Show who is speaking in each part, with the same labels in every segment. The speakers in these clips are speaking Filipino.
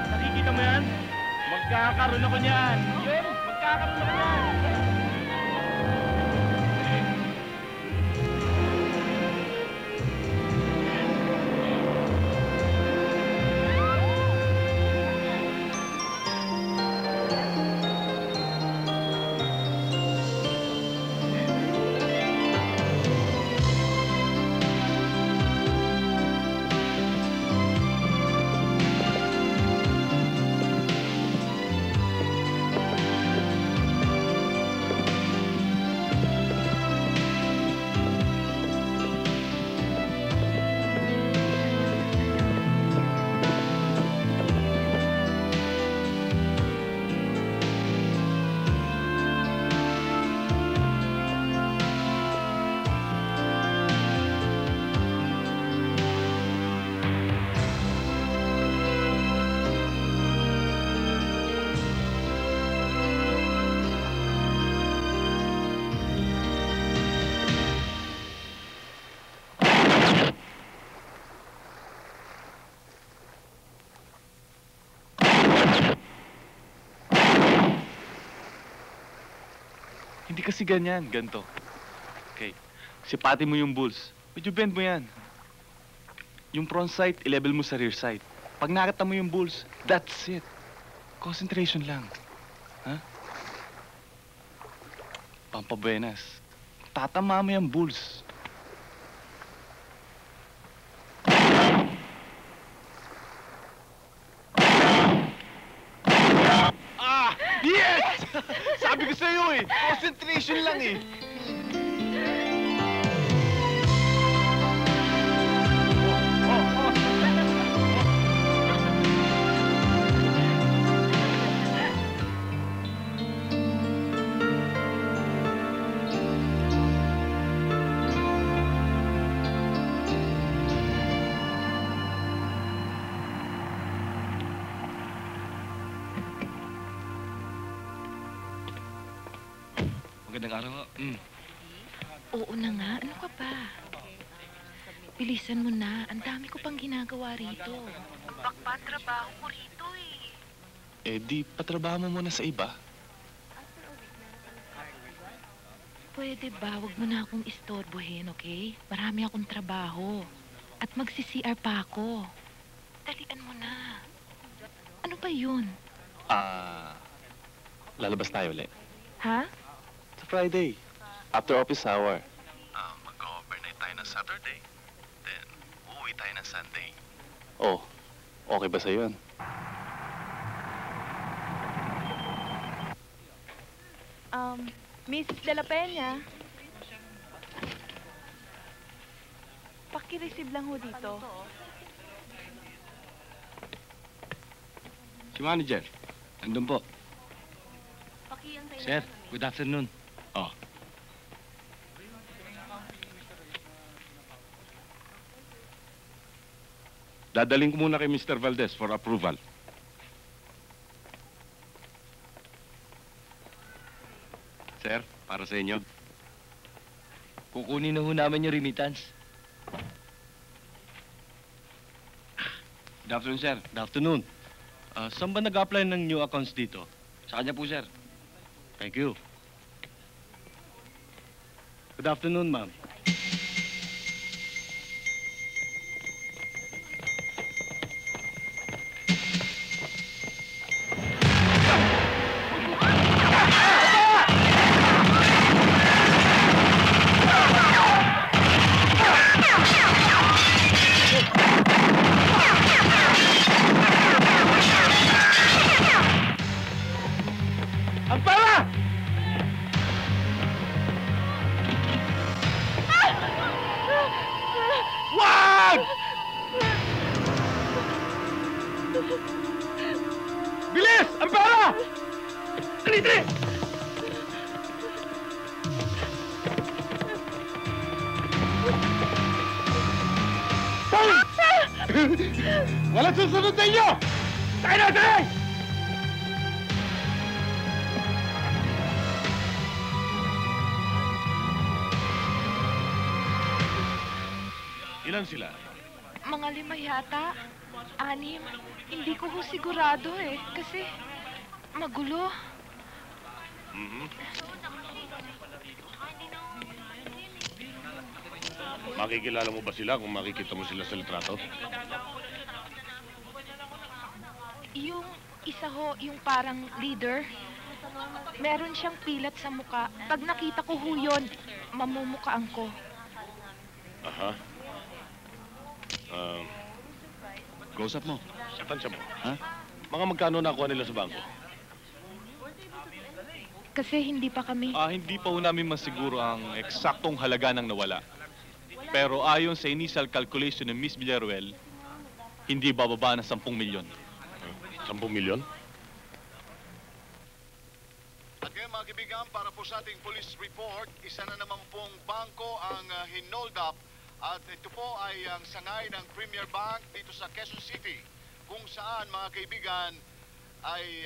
Speaker 1: Nakikita mo yan? Magkakaroon ako niyan. Yun, magkakaroon ako niyan.
Speaker 2: Hindi kasi ganyan, ganito. Okay. Sipatin mo yung bulls. Medyo bend mo yan. Yung front sight, i-level mo sa rear sight. Pag nakita mo yung bulls, that's it. Concentration lang. Ha? Pampabuenas. Tatama mo yung bulls. Yes! Sabi ko sa'yo eh, concentration lang eh. Magandang araw ho.
Speaker 3: Oo na nga. Ano ka ba? Bilisan mo na. Ang dami ko pang ginagawa rito. Ang bakpa-trabaho ko rito eh.
Speaker 2: Eh di, patrabaho mo muna sa iba.
Speaker 3: Pwede ba? Huwag mo na akong istorbohin, okay? Marami akong trabaho. At magsi-CR pa ako. Dalian mo na. Ano ba yun?
Speaker 2: Lalabas tayo ulit.
Speaker 3: Ha?
Speaker 2: Sa Friday, after office hour. Mag-overnight tayo ng Saturday. Then, uuwi tayo ng Sunday. Oh, okay ba sa'yo yun?
Speaker 4: Mrs. De La Peña. Paki-receive lang ho dito.
Speaker 2: Si manager, nandun po.
Speaker 1: Sir, good afternoon.
Speaker 2: Oh.
Speaker 5: Dadaling ko muna kay Mr. Valdez for approval. Sir, para sa inyo.
Speaker 1: Kukunin na ho namin yung remittance.
Speaker 5: Good afternoon, sir.
Speaker 1: Good afternoon. Saan ba nag-apply ng new accounts dito?
Speaker 5: Sa kanya po, sir.
Speaker 1: Thank you. Good afternoon, ma'am. Dali! Walang susunod sa inyo! Sakay na, sakay!
Speaker 5: Ilan sila?
Speaker 3: Mga 5 yata. 6. Hindi ko ho sigurado eh. Kasi magulo.
Speaker 5: Makikilala mo ba sila kung makikita mo sila sa litrato?
Speaker 3: Yung isa ho, yung parang leader, meron siyang pilat sa muka. Pag nakita ko ho yun, mamumukaan ko.
Speaker 5: Aha. Kausap mo. Tansya mo.
Speaker 2: Ha?
Speaker 5: Mga magkano nakuha nila sa bangko?
Speaker 3: Kasi hindi pa kami...
Speaker 2: Hindi pa ho namin masiguro ang eksaktong halaga ng nawala. Pero ayon sa initial calculation ng Miss Villaruel, hindi bababa ng 10 milyon.
Speaker 5: 10 milyon?
Speaker 4: At ngayon mga kaibigan, para po sa ating police report, isa na naman pong bangko ang hinold up. At ito po ay ang sangay ng Premier Bank dito sa Quezon City, kung saan mga kaibigan ay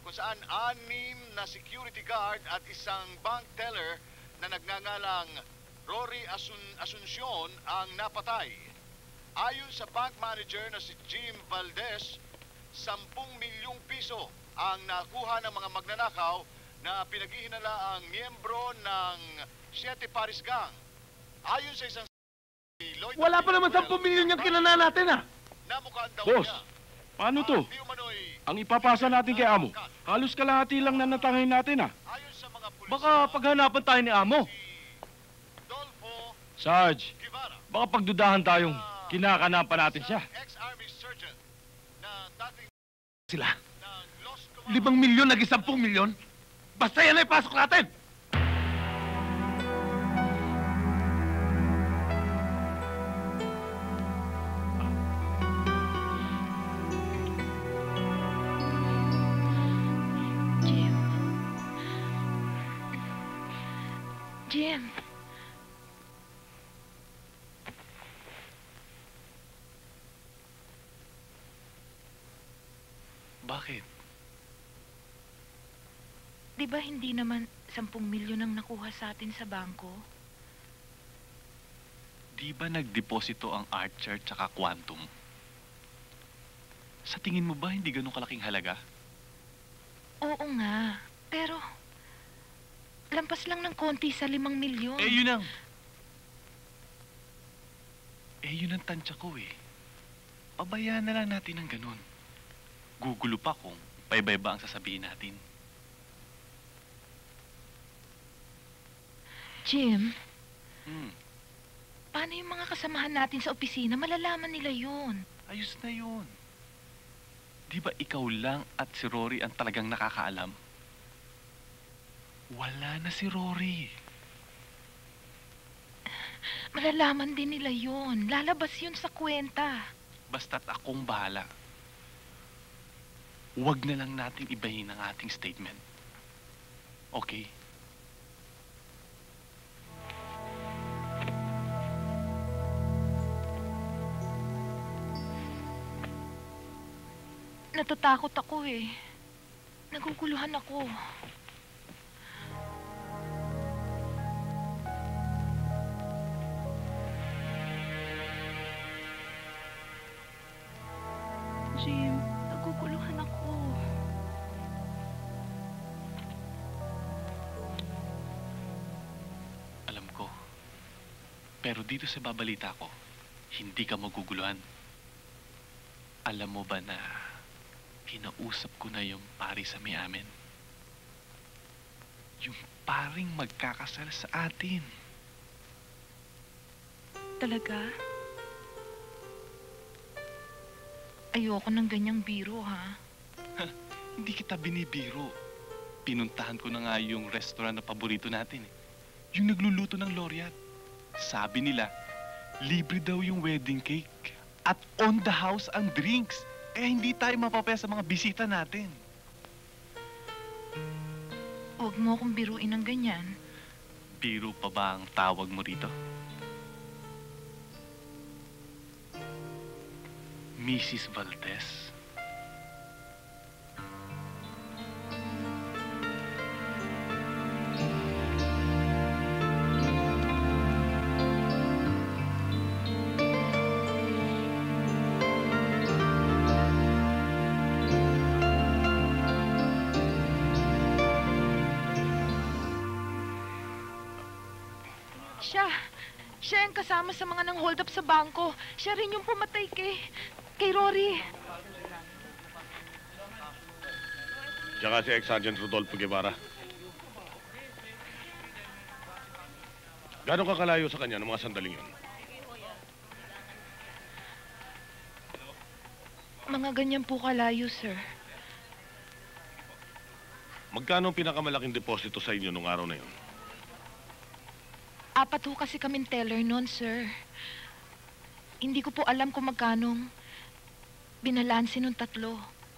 Speaker 4: kung saan 6 na security guard at isang bank teller na nagngangalang Rory Asuncion ang napatay. Ayon sa bank manager na si Jim Valdez, 10 milyong piso ang nakuha ng mga magnanakaw na pinaghihinala ang miyembro ng Siete Paris Gang. Ayon sa isang
Speaker 1: Wala pa naman 10 milyon yung kinana natin, ah!
Speaker 4: namukaan daw
Speaker 5: Boss,
Speaker 4: niya.
Speaker 5: paano to?
Speaker 4: Di umano'y
Speaker 5: Ang ipapasa natin kay Amo, halos kalahati lang na natangay natin
Speaker 4: ayon sa mga pulis,
Speaker 1: Baka paghanapan tayo ni Amo.
Speaker 4: Dolfo
Speaker 5: Sarge,
Speaker 4: Guevara,
Speaker 5: baka pagdudahan tayong kinakanapan natin siya.
Speaker 4: ex-army surgeon na dating
Speaker 1: Sila?
Speaker 4: ng Los Comandos.
Speaker 1: 5 milyon, naging 10 milyon? Basta yan ay pasok natin!
Speaker 3: Jim. Jim.
Speaker 2: Bakit?
Speaker 3: Di ba hindi naman 10 milyon ang nakuha sa atin sa bangko?
Speaker 2: Di ba nagdeposito ang Archer tsaka Quantum? Sa tingin mo ba hindi ganun kalaking halaga?
Speaker 3: Oo nga. Pero, lampas lang ng konti sa 5 milyon.
Speaker 2: Yun ang tansya ko eh. Pabayaan na lang natin ng ganun. Gugulo pa kung paiba-iba ang sasabihin natin.
Speaker 3: Jim,
Speaker 2: Hmm,
Speaker 3: paano yung mga kasamahan natin sa opisina? Malalaman nila yun.
Speaker 2: ayos na yun. Di ba ikaw lang at si Rory ang talagang nakakaalam? Wala na si Rory.
Speaker 3: Malalaman din nila yun. Lalabas yun sa kwenta.
Speaker 2: Basta't akong bahala. Huwag na lang natin ibahin ang ating statement. Okay?
Speaker 3: Natatakot ako eh. Naguguluhan ako. Jim, naguguluhan ako.
Speaker 2: Alam ko. Pero dito sa babalita ko, hindi ka maguguluhan. Alam mo ba na kinausap ko na yung pari sa may amin? Yung paring magkakasal sa atin.
Speaker 3: Talaga? Ayoko ng ganyang biro, ha?
Speaker 2: Hindi kita binibiro. Pinuntahan ko na nga yung restaurant na paborito natin eh. Yung nagluluto ng Laureate. Sabi nila, libre daw yung wedding cake. At on the house ang drinks. Kaya hindi tayo mapapaya sa mga bisita natin.
Speaker 3: Huwag mo akong biruin ng ganyan.
Speaker 2: Biro pa ba ang tawag mo rito? Mrs. Valdez?
Speaker 3: Siya yung kasama sa mga nang hold up sa bangko. Siya rin yung pumatay kay Rory.
Speaker 5: Tsaka si Ex-Sergeant Rodolfo Guevara. Gano'ng kakalayo sa kanya ng mga sandaling yun?
Speaker 3: Mga ganyan po kalayo, sir.
Speaker 5: Magkano ang pinakamalaking deposito sa inyo nung araw na yun?
Speaker 3: 4 ho kasi kaming teller noon, sir. Hindi ko po alam kung magkanong binalansi nung 3.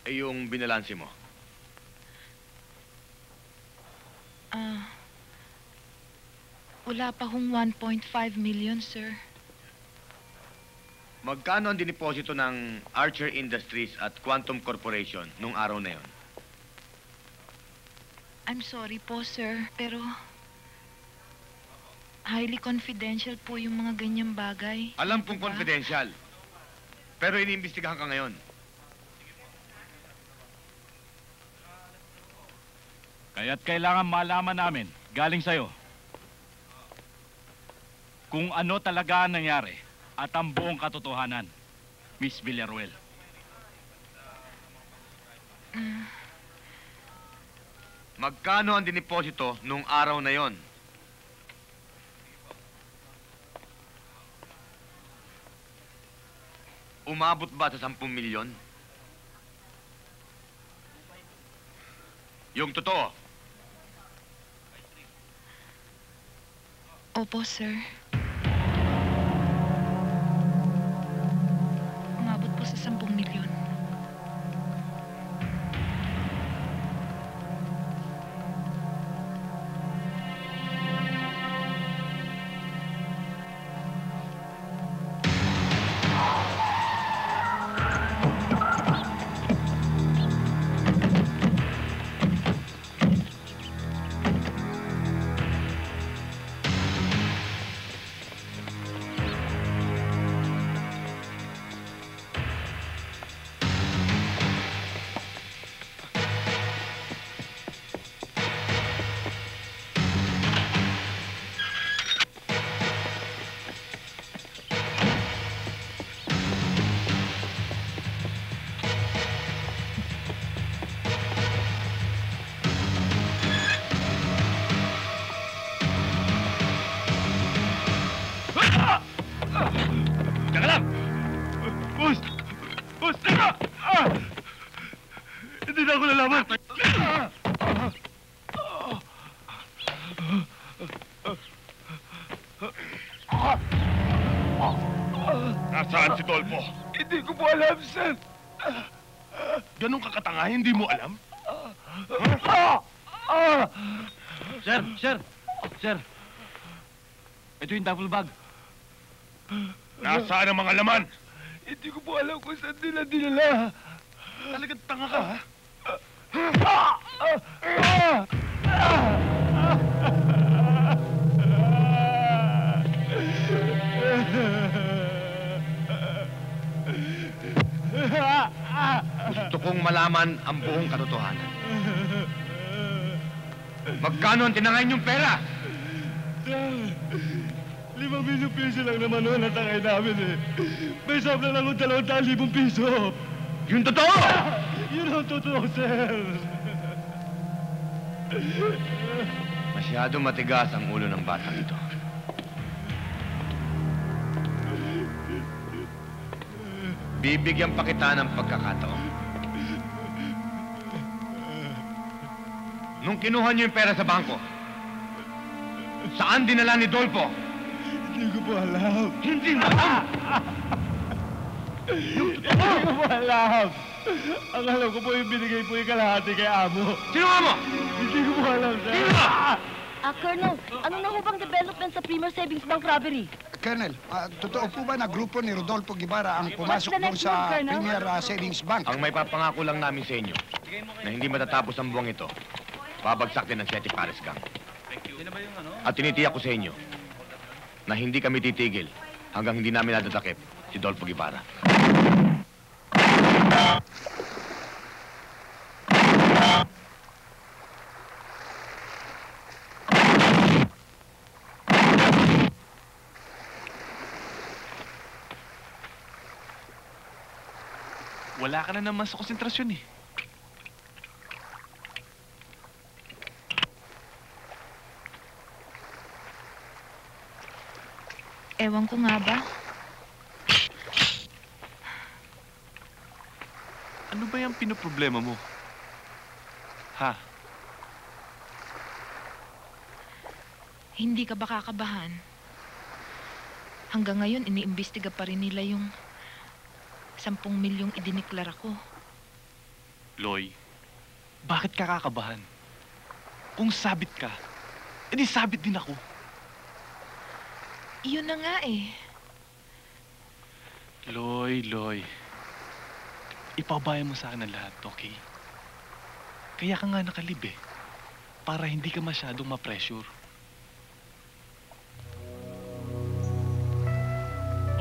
Speaker 6: Eh, yung binalansi mo?
Speaker 3: Wala pa hong 1.5 million, sir.
Speaker 6: Magkano ang diniposito ng Archer Industries at Quantum Corporation nung araw na yon?
Speaker 3: I'm sorry po, sir, pero highly confidential po yung mga ganyang bagay.
Speaker 6: Alam kong
Speaker 3: Diba?
Speaker 6: confidential. Pero iniimbestigahan ka ngayon.
Speaker 1: Kaya't kailangan malaman namin, galing sa'yo, kung ano talaga ang nangyari at ang buong katotohanan, Miss Villaruel.
Speaker 6: Magkano ang diniposito nung araw na yon? Umabot ba sa 10 milyon? Yung totoo.
Speaker 3: Opo, sir. Umabot po sa 10 milyon.
Speaker 5: Teka lang! Boss! Boss, teka! Hindi na ako lalaman! Nasaan si Dolpo?
Speaker 2: Hindi ko po alam, sir.
Speaker 5: Ganun kakatanga, hindi mo alam?
Speaker 1: Sir! Ito yung duffel bag.
Speaker 5: Nasaan ang mga laman?
Speaker 2: Hindi ko po alam kung saan nila dinala.
Speaker 5: Talagang tanga ka, ha?
Speaker 6: Gusto kong malaman ang buong katotohanan. Magkano ang tinangayin yung pera?
Speaker 2: 5 milyong piso lang naman noon ang tangay namin eh. May sobra lang akong 200,000 piso.
Speaker 6: Yung totoo!
Speaker 2: Yun ang totoo, sir.
Speaker 6: Masyado matigas ang ulo ng batang ito. Bibigyan pa kita ng pagkakataon. Nung kinuha niyo yung pera sa bangko, saan dinala ni Dolpo?
Speaker 2: Hindi ko po alam.
Speaker 6: Hindi mo alam!
Speaker 2: Hindi ko po alam.
Speaker 1: Ang alam ko po yung binigay po yung kalahati kay Amo.
Speaker 6: Sino nga mo?
Speaker 1: Hindi ko po alam, sir.
Speaker 6: Sino ka?
Speaker 7: Colonel, ano na ho bang development sa Premier Savings Bank robbery?
Speaker 8: Colonel, totoo po ba na grupo ni Rodolfo Guevara ang pumasok doon sa Premier Savings Bank?
Speaker 6: Ang may papangako lang namin sa inyo na hindi matatapos ang buwang ito, babagsak din ang Siete Pares Gang. At tinitiyak ko sa inyo na hindi kami titigil hanggang hindi namin nadatakip si Dolfo Guevara.
Speaker 2: Wala ka na naman sa konsentrasyon eh.
Speaker 3: Ewan ko nga ba?
Speaker 2: Ano ba yung pinoproblema mo? Ha?
Speaker 3: Hindi ka ba kakabahan? Hanggang ngayon, iniimbestiga pa rin nila yung 10 milyong idineklara ko.
Speaker 2: Loy, bakit ka kakabahan? Kung sabit ka, edi sabit din ako.
Speaker 3: Iyon na nga eh.
Speaker 2: Loy. Ipabayan mo sa akin ang lahat, okay? Kaya ka nga nakalib eh. Para hindi ka masyadong ma-pressure.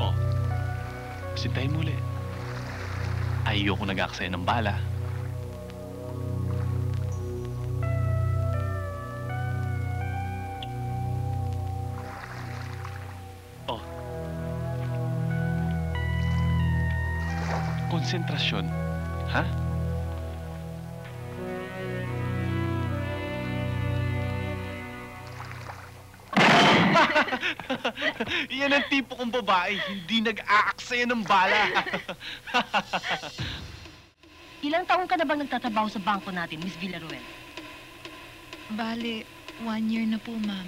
Speaker 2: Oh, sintahin mo ulit. Ayoko nag-aksaya ng bala. Oh. Konsentrasyon. Ha? Yan ang tipo kong babae, hindi nag-aaksaya ng bala.
Speaker 7: Ilang taong ka na bang nagtatrabaho sa bangko natin, Miss Villaruel?
Speaker 3: Bale, 1 year na po, ma'am.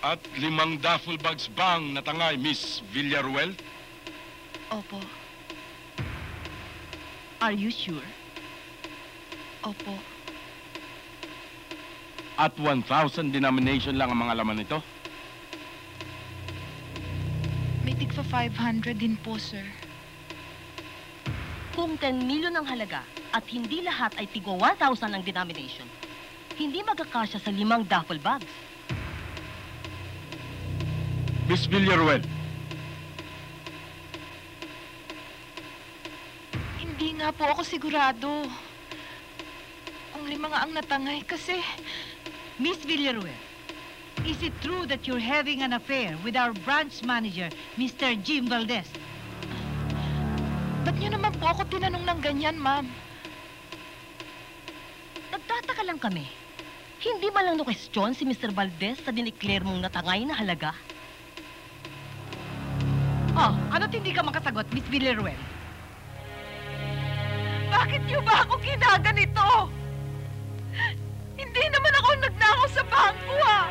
Speaker 5: At 5 duffel bags bang natangay, Miss Villaruel?
Speaker 3: Opo,
Speaker 7: Are you sure?
Speaker 3: opo.
Speaker 5: At 1,000 denomination lang ang mga laman nito?
Speaker 3: May tigpa 500 din po, sir.
Speaker 7: Kung 10 milyon ang halaga at hindi lahat ay tigo 1,000 ang denomination, hindi magkakasya sa 5 duffel bags.
Speaker 5: Miss Villaruel,
Speaker 3: Hindi nga po ako sigurado. Kung 5 nga ang natangay kasi...
Speaker 9: Miss Villaruel, is it true that you're having an affair with our branch manager, Mr. Jim Valdez?
Speaker 3: Ba't niyo naman po ako tinanong ng ganyan, ma'am?
Speaker 7: Nagtataka lang kami. Hindi ba lang na-question si Mr. Valdez sa dineclare mong natangay na halaga?
Speaker 9: Oh, ano't hindi ka makasagot, Miss Villaruel?
Speaker 3: Bakit niyo ba ako ginaganito? Hindi naman ako nagnakaw sa bangko, ah!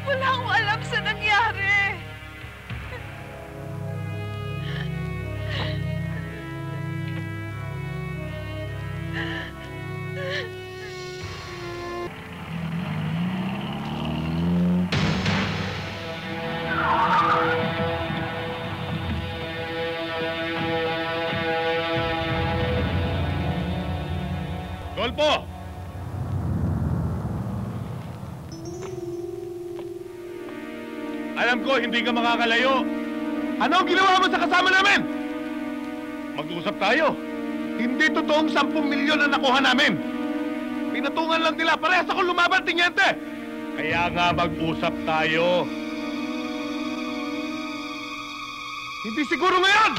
Speaker 3: Wala akong alam sa nangyari.
Speaker 5: Dolfo! Alam ko, hindi ka makakalayo. Ano ang ginawa mo sa kasama namin? Mag-usap tayo. Hindi totoong 10 milyon na nakuha namin. Pinatungan lang nila. Parehas akong lumaban, tinyente. Kaya nga mag-usap tayo. Hindi siguro ngayon!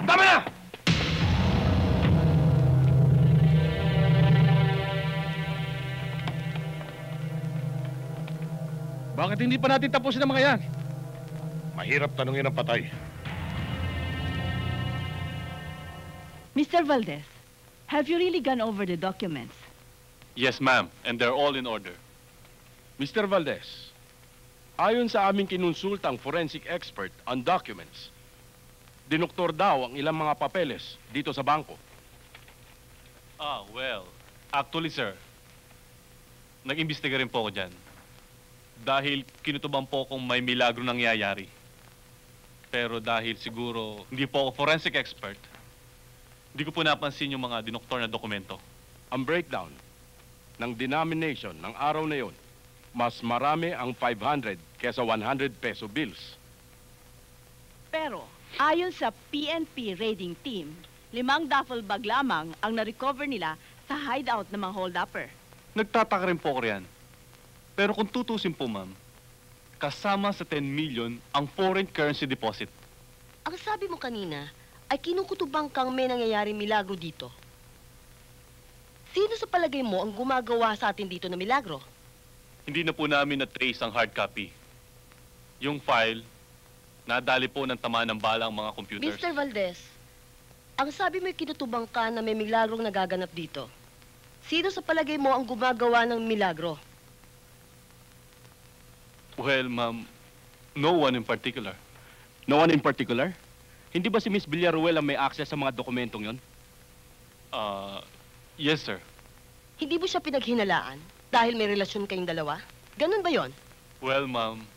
Speaker 5: Tama na! Bakit hindi pa natin tapusin ang mga yan? Mahirap tanungin ang patay.
Speaker 10: Mr. Valdez, have you really gone over the documents?
Speaker 2: Yes, ma'am. And they're all in order.
Speaker 11: Mr. Valdez, ayon sa aming kinonsultang forensic expert on documents, dinoktor daw ang ilang mga papeles dito sa bangko.
Speaker 2: Well, actually, sir, nag-imbestiga rin po ako dyan. Dahil kinutuban po kung may milagro nangyayari. Pero dahil siguro hindi po ako forensic expert, hindi ko po napansin yung mga dinoktor na dokumento.
Speaker 11: Ang breakdown ng denomination ng araw na yon, mas marami ang 500 kesa 100 peso bills.
Speaker 10: Pero, ayon sa PNP raiding team, 5 duffel bag lamang ang na-recover nila sa hideout ng mga hold-upper.
Speaker 2: Nagtataka rin po ako riyan. Pero kung tutusin po, ma'am, kasama sa 10 million ang foreign currency deposit.
Speaker 7: Ang sabi mo kanina ay kinukutubang kang may nangyayari milagro dito. Sino sa palagay mo ang gumagawa sa atin dito na milagro?
Speaker 2: Hindi na po namin na-trace ang hard copy. Yung file, nadali po ng tama ng bala ang mga computers.
Speaker 7: Mr. Valdez, ang sabi mo ay kinutubang ka na may milagrong nagaganap dito. Sino sa palagay mo ang gumagawa ng milagro?
Speaker 2: Well, ma'am, no one in particular.
Speaker 11: No one in particular? Hindi ba si Miss Villaruel ang may access sa mga dokumentong yon?
Speaker 2: Yes, sir.
Speaker 7: Hindi mo siya pinaghinalaan dahil may relasyon kayong dalawa? Ganun ba yon?
Speaker 2: Well, ma'am,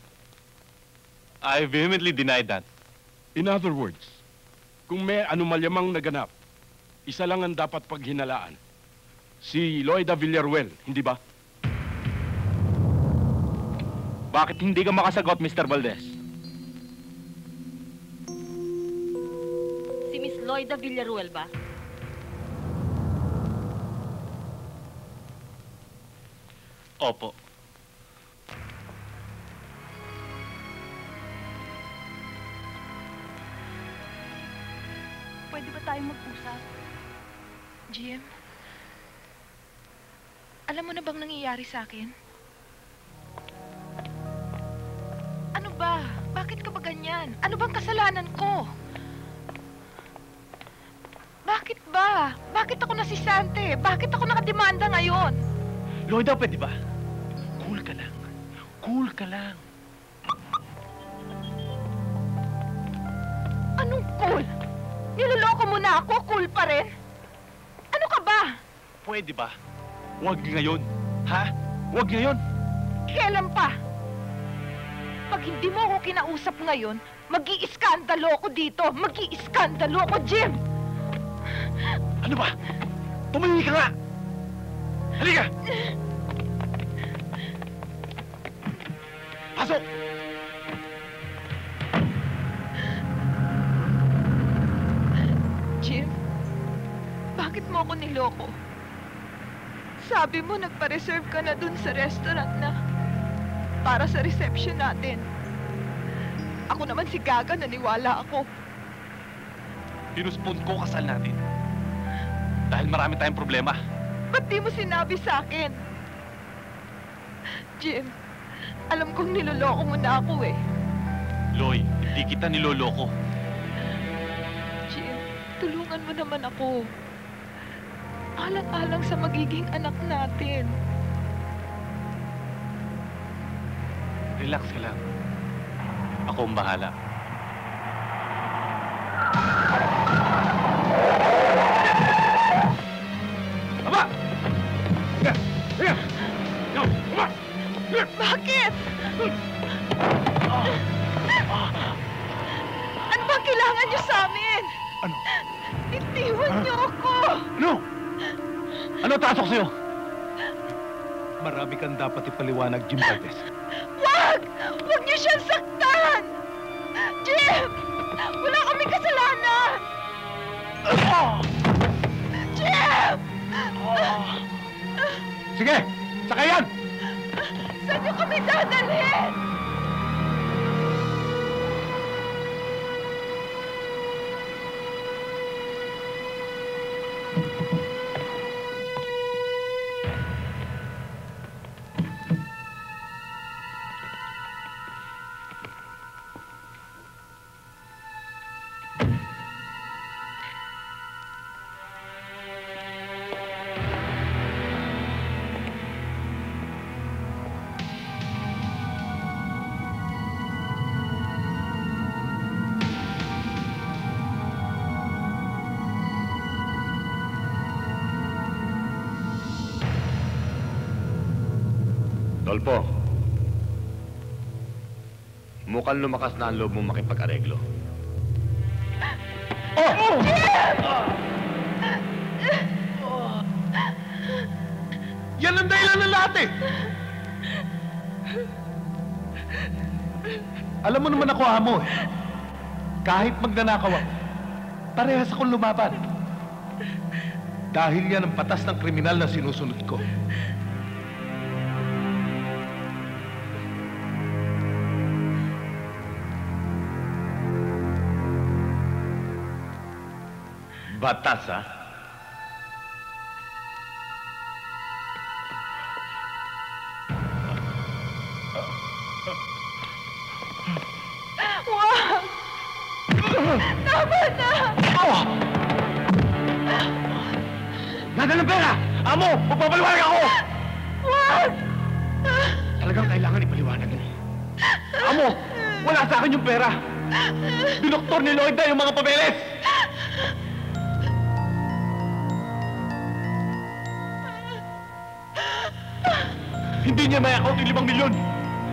Speaker 2: I vehemently deny that.
Speaker 11: In other words, kung may anomalyamang naganap, isa lang ang dapat paghinalaan. Si Loida Villaruel, hindi ba?
Speaker 1: Bakit hindi ka makasagot, Mr. Valdez?
Speaker 7: Si Miss Loida Villaruel ba?
Speaker 2: Opo.
Speaker 10: Pwede ba tayong mag-usap?
Speaker 3: Jim, alam mo na bang nangyayari sa akin? Ano ba? Bakit ka ba ganyan? Ano bang kasalanan ko? Bakit ba? Bakit ako nasisante? Bakit ako nakademanda ngayon?
Speaker 1: Loida, pwede ba? Cool ka lang. Cool ka lang.
Speaker 3: Anong cool? Niloloko mo na ako? Cool pa rin? Ano ka ba?
Speaker 2: Pwede ba? Huwag ngayon. Ha? Huwag ngayon.
Speaker 3: Kailan pa? Pag hindi mo ako kinausap ngayon, mag-iiskandalo ko dito. Mag-iiskandalo ko, Jim!
Speaker 1: Ano ba? Tumingin ka nga! Halika! Pasok!
Speaker 3: Jim, bakit mo ako niloko? Sabi mo nagpa-reserve ka na dun sa restaurant na para sa reception natin. Ako naman si Gaga, naniwala ako.
Speaker 2: Pinuspon ko kasal natin. Dahil marami tayong problema.
Speaker 3: Ba't di mo sinabi sa akin? Jim, alam kong niloloko mo na ako eh.
Speaker 2: Loy, hindi kita niloloko.
Speaker 3: Jim, tulungan mo naman ako. Alang-alang sa magiging anak natin.
Speaker 2: Relax ka lang. Ako ang bahala.
Speaker 1: Aba!
Speaker 3: Bakit? Ano bang kailangan niyo sa amin?
Speaker 1: Ano?
Speaker 3: Itiwan niyo ako!
Speaker 1: Ano? Ano tasok sa'yo?
Speaker 5: Marami kang dapat ipaliwanag, Jim Valdez.
Speaker 3: Wag! Wag niyo siyang saktan! Jim! Wala kaming kasalanan! Jim!
Speaker 5: Sige! Sakayan!
Speaker 3: Saan niyo kami dadalhin?
Speaker 6: Rodolfo, mukhang lumakas na ang loob mong makipag-areglo.
Speaker 5: Yan ang dahilan ng lahat eh! Alam mo naman ako, amo eh. Kahit magnanakaw ako, parehas akong lumaban. Dahil yan ang batas ng kriminal na sinusunod ko.
Speaker 6: Batas, ha?
Speaker 3: Wag! Tama na!
Speaker 6: Nada ng pera! Amo! Magpapaliwanag ako!
Speaker 3: Wag!
Speaker 6: Talagang kailangan ipaliwanag mo.
Speaker 5: Amo! Wala sa akin yung pera! Dinoktor ni Lloyd na yung mga papeles! Hindi niya may-account yung 5 milyon!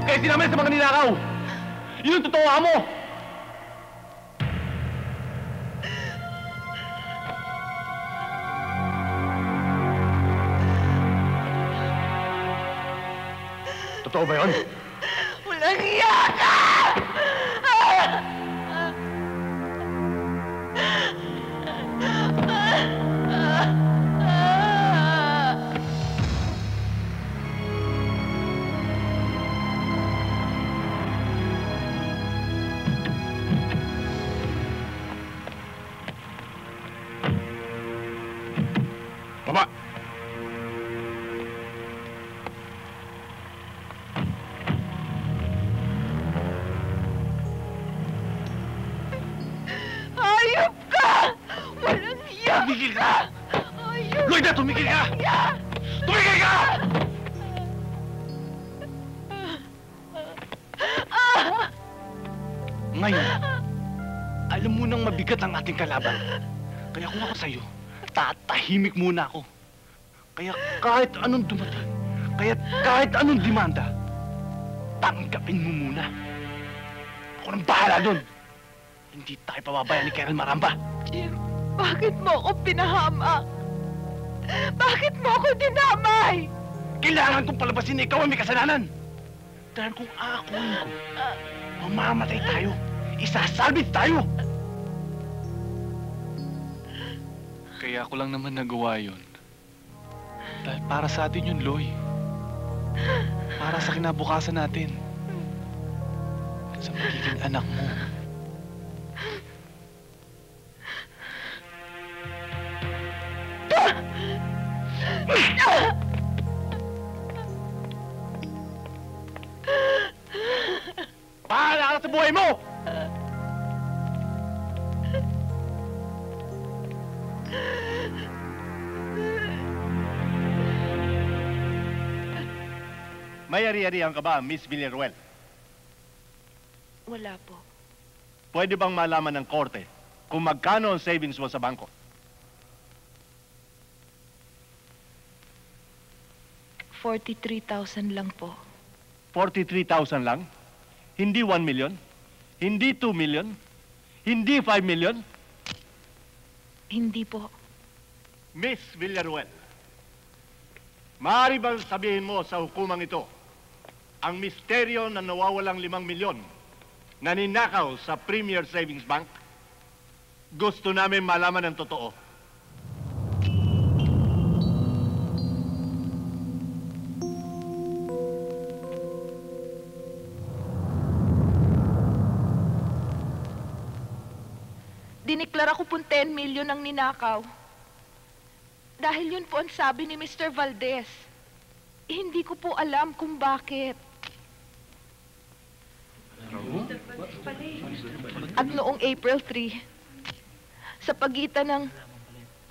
Speaker 5: Kaya sinamin sa mga ninakaw! Yun ang totoo, amo!
Speaker 6: Totoo ba yun?
Speaker 3: Walang iya ka!
Speaker 11: Baba!
Speaker 3: Hayop ka! Walang iya!
Speaker 5: Tumigil ka!
Speaker 3: Hayop!
Speaker 5: Lloyd, tumigil ka!
Speaker 3: Iya!
Speaker 5: Tumigil ka! Ngayon, alam mo nang mabigat ang ating kalaban. Kaya kung ako sa'yo, tatahimik muna ako. Kaya kahit anong dumating, kahit anong demanda, tanggapin mo muna. Ako nang bahala doon. Hindi tayo pababayaan ni Colonel Maramba.
Speaker 3: Jim, bakit mo ako pinahamak? Bakit mo ako dinamay?
Speaker 5: Kailangan kong palabasin na ikaw ang may kasalanan. Dahil kung aakuin ko, mamamatay tayo. Isasalvit tayo. Kaya ako lang naman nagawa yun. Dahil para sa atin yun, Loy. Para sa kinabukasan natin. At sa magiging anak mo. Bahala ka sa buhay mo!
Speaker 12: May ari-arihan ka ba, Miss Villaruel?
Speaker 3: Wala po.
Speaker 12: Pwede bang malaman ng korte kung magkano ang savings mo sa bangko?
Speaker 3: 43,000 lang po.
Speaker 12: 43,000 lang? Hindi 1 million? Hindi 2 million? Hindi 5 million?
Speaker 3: Hindi po.
Speaker 12: Miss Villaruel, maaari bang sabihin mo sa hukumang ito ang misteryo na nawawalang 5 milyon na ninakaw sa Premier Savings Bank? Gusto namin malaman ang totoo.
Speaker 3: Diniklara ko po 10 milyon ang ninakaw. Dahil yun po ang sabi ni Mr. Valdez. Hindi ko po alam kung bakit. At noong April 3, sa pagitan ng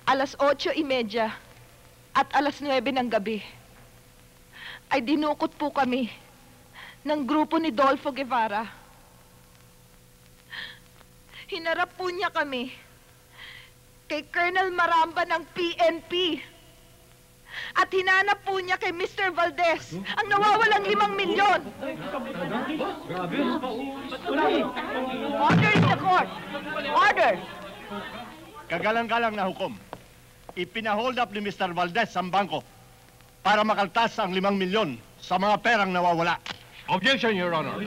Speaker 3: alas 8:30 at alas 9 ng gabi, ay dinukot po kami ng grupo ni Dolfo Guevara. Hinarap po niya kami kay Colonel Maramba ng PNP At hinanap po niya kay Mr. Valdez ang nawawalang 5 milyon.
Speaker 10: Order in the court! Order!
Speaker 12: Kagalang-galang na hukom. Ipinahold up ni Mr. Valdez ang bangko para makaltas ang 5 milyon sa mga perang nawawala.
Speaker 11: Objection, Your Honor.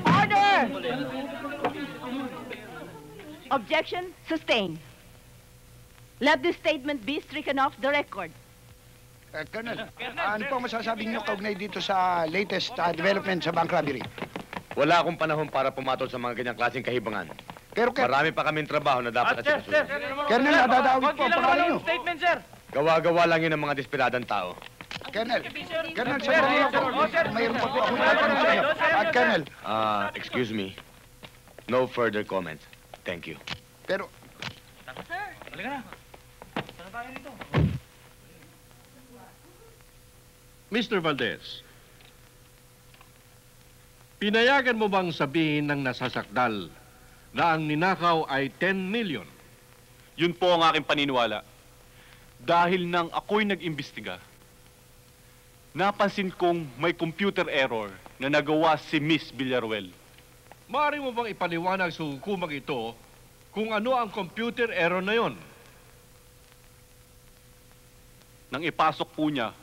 Speaker 10: Order! Objection sustained. Let this statement be stricken off the record.
Speaker 8: Colonel, ano po masasabi niyo kaugnay dito sa latest development sa bank robbery?
Speaker 6: Wala akong panahon para pumatol sa mga ganyang klaseng kahibangan.
Speaker 8: Pero,
Speaker 6: Marami pa kaming trabaho na dapat at sinasunod.
Speaker 8: Colonel, nadadawit po ang pangalan niyo.
Speaker 1: Statement, sir.
Speaker 6: Gawa-gawa lang yun ng mga desperadang tao.
Speaker 8: Colonel, sandali lang po. Mayroon pa po akong tatanong sa inyo. Colonel,
Speaker 6: Excuse me. No further comment. Thank you.
Speaker 8: pero
Speaker 11: Mr. Valdez, pinayagan mo bang sabihin ng nasasakdal na ang ninakaw ay 10 million?
Speaker 2: Yun po ang aking paniniwala. Dahil nang ako'y nag-imbestiga, napansin kong may computer error na nagawa si Miss Villaruel.
Speaker 11: Maaari mo bang ipaliwanag sa hukumang ito kung ano ang computer error na yon?
Speaker 2: Nang ipasok po niya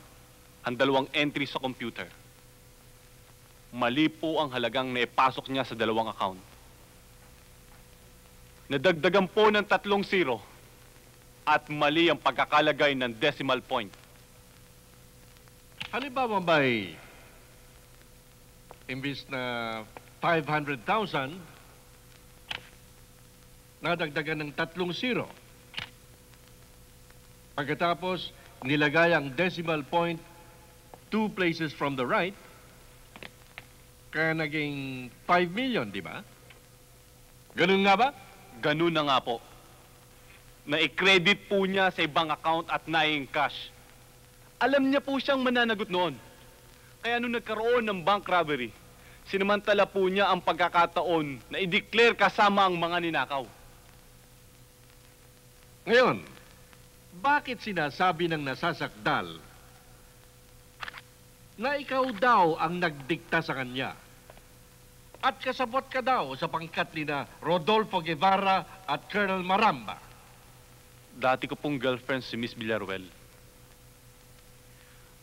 Speaker 2: ang 2 entry sa computer, mali po ang halagang naipasok niya sa 2 account. Nadagdagan po ng 3 zero at mali ang pagkakalagay ng decimal point.
Speaker 11: Halimbawa ba'y imbis na 500,000, nadagdagan ng 3 zero. Pagkatapos, nilagay ang decimal point 2 places from the right, kaya naging 5 million, di ba? Ganun nga ba?
Speaker 2: Ganun na nga po. Na-credit po niya sa ibang account at naing cash. Alam niya po siyang mananagot noon. Kaya nung nagkaroon ng bank robbery, sinamantala po niya ang pagkakataon na i-declare kasama ang mga ninakaw.
Speaker 11: Ngayon, bakit sinasabi ng nasasakdal na ikaw daw ang nagdikta sa kanya? At kasabot ka daw sa pangkat ni na Rodolfo Guevara at Colonel Maramba.
Speaker 2: Dati ko pong girlfriend si Miss Villaruel.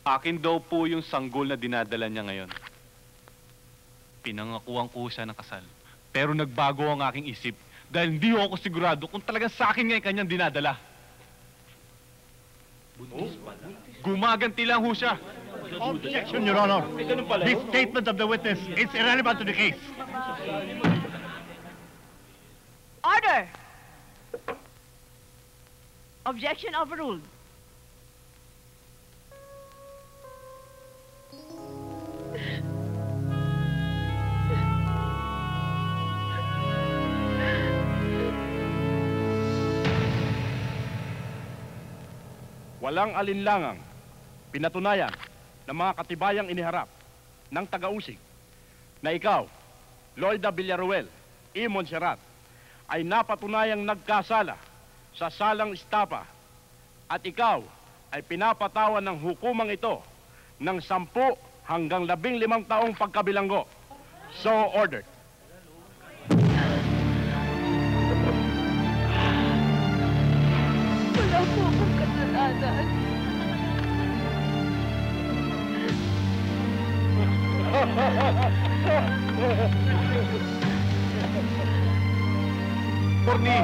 Speaker 2: Akin daw po yung sanggol na dinadala niya ngayon. Pinangakuan ko siya ng kasal. Pero nagbago ang aking isip dahil hindi ako sigurado kung talagang sa akin nga yung kanyang dinadala. Gumaganti lang ho siya.
Speaker 12: Objection, Your Honor. This statement of the witness is irrelevant to the case.
Speaker 10: Order! Objection overruled.
Speaker 11: Walang alinlangang pinatunayan ng mga katibayang iniharap ng taga-usig na ikaw, Loida Villaruel, E. Montserrat, ay napatunayang nagkasala sa salang estapa at ikaw ay pinapatawan ng hukumang ito ng 10 hanggang 15 taong pagkabilanggo. So ordered.
Speaker 3: Wala po akong kasalanan.
Speaker 2: Corny,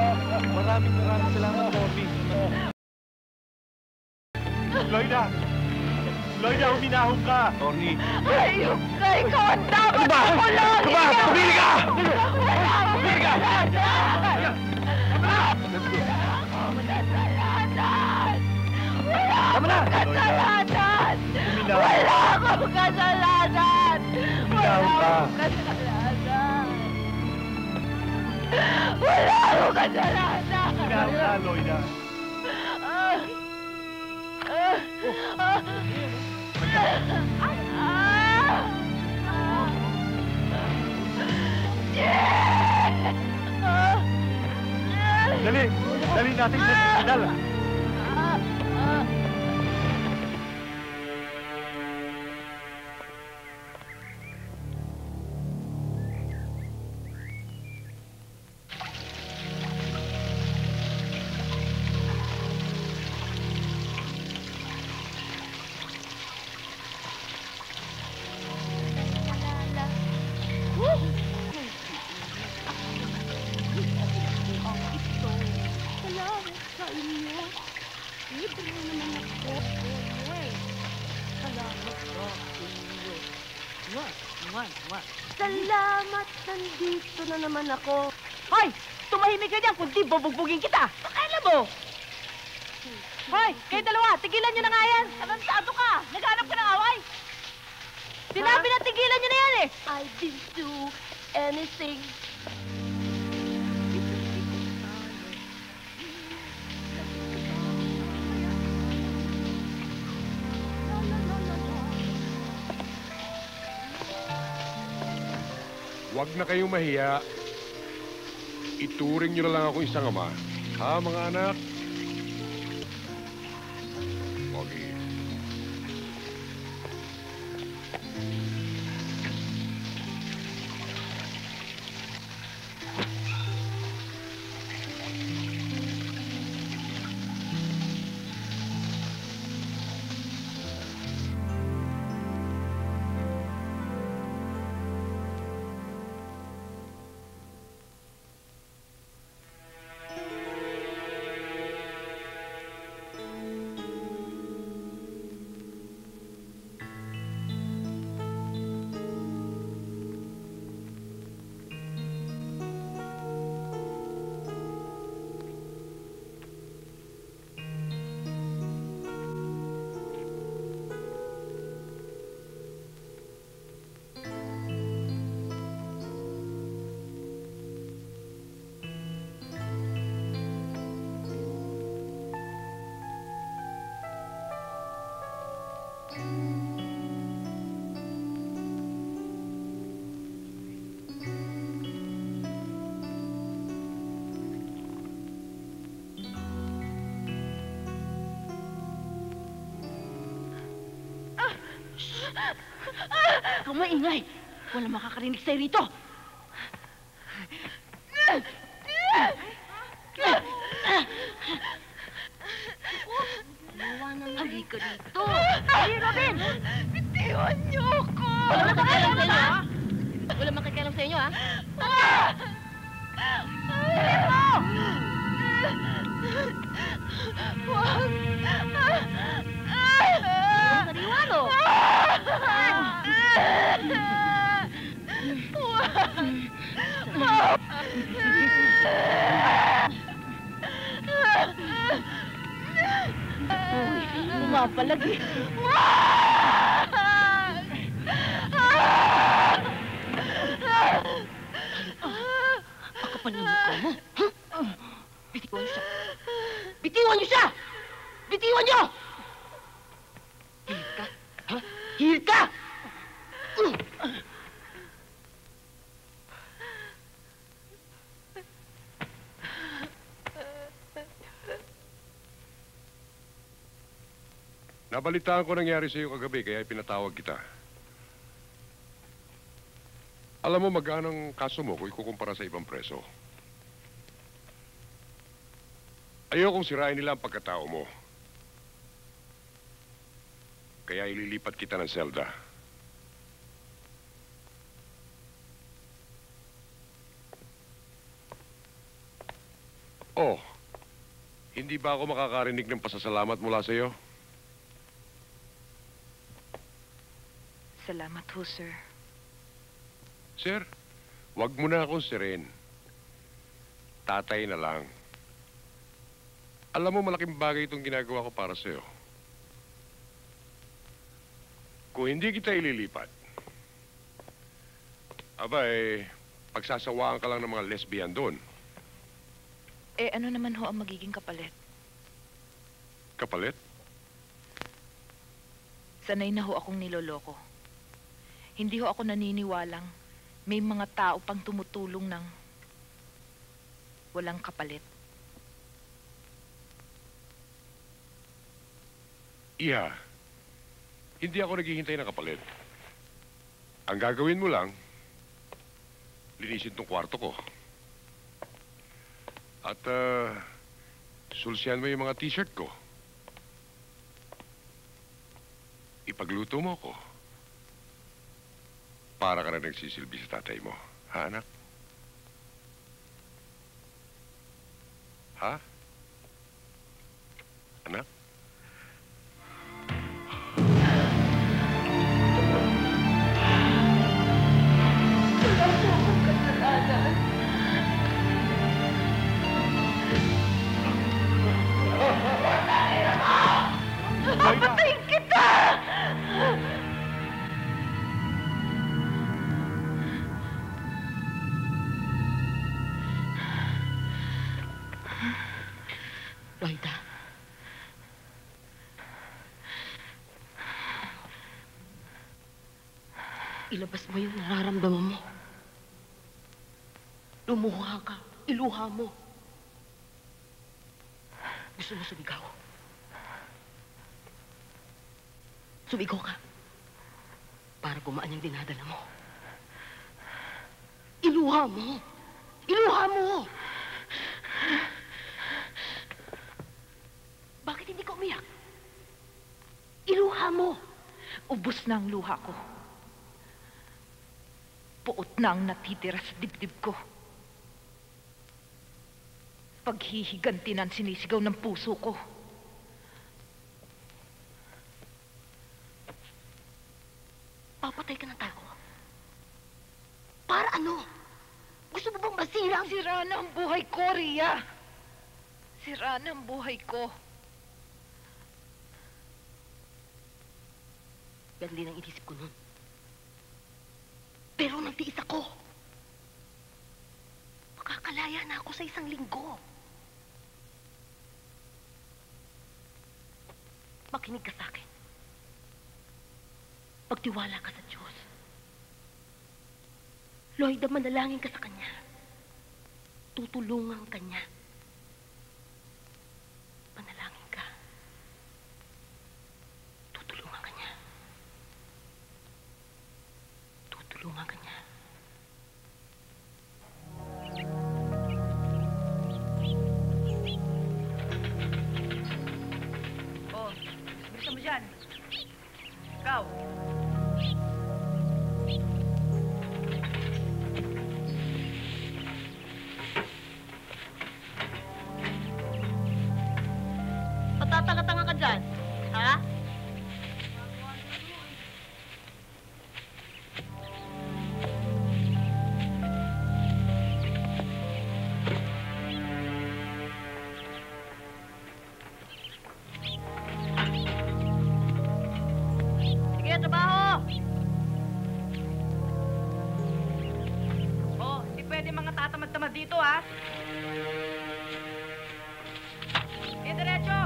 Speaker 2: maraming salamat, Corny.
Speaker 12: Loida! Loida, huminahon ka!
Speaker 2: Corny.
Speaker 3: Ayok ka! Ikaw ang dapat makulong!
Speaker 2: Tumili ka!
Speaker 3: Tumili ka! Wala akong kasalanan! Wala akong kasalanan! Wala akong kasalanan! Wala akong kasalanan!
Speaker 12: Huminahon ka, Loida. Dali! Dali natin sa hospital.
Speaker 7: Salamat, nandito na naman ako.
Speaker 10: Hoy! Tumahimik ka dyan, kundi bubugbugin kita! Pakailan mo! Hoy! Kayo dalawa, tigilan nyo na nga yan! Tarantado ka! Naghanap ka ng away! Sinabi na tigilan nyo na yan eh!
Speaker 7: I didn't do anything.
Speaker 13: Huwag na kayong mahiya. Ituring nyo na lang ako isang ama. Ha, mga anak? Pogi.
Speaker 10: Huwag maingay! Walang makakarinig sa'yo rito!
Speaker 7: Halika dito.
Speaker 10: Ay, Robin!
Speaker 3: Bitiwan niyo ako!
Speaker 7: Wala makikialam sa inyo, ha? Wala makikialam sa inyo, ha?
Speaker 3: Wag!
Speaker 7: Sariwa, no?
Speaker 10: Uy, lumapalag eh.
Speaker 7: Kapal ng mukha mo, ha? Bitiwan siya. Bitiwan niyo siya! Bitiwan niyo! Hihil ka? Ha? Hihil ka!
Speaker 13: Nabalitaan ko nangyari sa iyo kagabi, kaya pinatawag kita. Alam mo, magkano ang kaso mo kung ikukumpara sa ibang preso? Ayokong sirain nila ang pagkatao mo. Kaya ililipat kita ng selda. Oh, hindi ba ako makakarinig ng pasasalamat mula sa iyo?
Speaker 3: Salamat ho, sir.
Speaker 13: Sir, wag mo na akong sirin. Tatay na lang. Alam mo, malaking bagay itong ginagawa ko para sa'yo. Kung hindi kita ililipat, abay, pagsasawaan ka lang ng mga lesbian doon.
Speaker 3: Eh, ano naman ho ang magiging kapalit?
Speaker 13: Kapalit?
Speaker 3: Sanay na ho akong niloloko. Hindi ho ako naniniwalang may mga tao pang tumutulong ng walang kapalit.
Speaker 13: Iha, hindi ako naghihintay ng kapalit. Ang gagawin mo lang, linisin tong kwarto ko. At, sulsihan mo yung mga t-shirt ko. Ipagluto mo ko. Para ka na nagsisilbi sa tatay mo. Ha, anak? Ha? Anak?
Speaker 3: kasalanan. Papatayin kita!
Speaker 7: Loida. Ilabas mo yung nararamdaman mo. Lumuha ka. Iluha mo. Gusto mo sumigaw? Sumigaw ka. Para gumaan yung dinadala mo. Iluha mo. Iluha mo! Bakit hindi ka umiyak? Iluha mo!
Speaker 3: Ubus na ang luha ko. Puot na ang natitira sa dibdib ko. Paghihiganti na ang sinisigaw ng puso ko.
Speaker 7: Papatay ka ng tao. Para ano? Gusto mo bang masira?
Speaker 3: Sira na ang buhay ko, Ria. Sira na ang buhay ko.
Speaker 7: Yan din ang inisip ko nun. Pero nagtiis ako. Makakalaya na ako sa 1 linggo. Makinig ka sa akin. Magtiwala ka sa Diyos. Loida, manalangin ka sa Kanya. Tutulungan ka niya. Manalangin ka. Tutulungan ka niya. Tutulungan ka niya.
Speaker 10: Oh, bilisan mo dyan. Ikaw.
Speaker 7: Patatanga-tanga ka dyan. Ha? Sige, trabaho!
Speaker 10: Oh, hindi pwede mga tatamad-tamad dito, ha? Sige, diretso!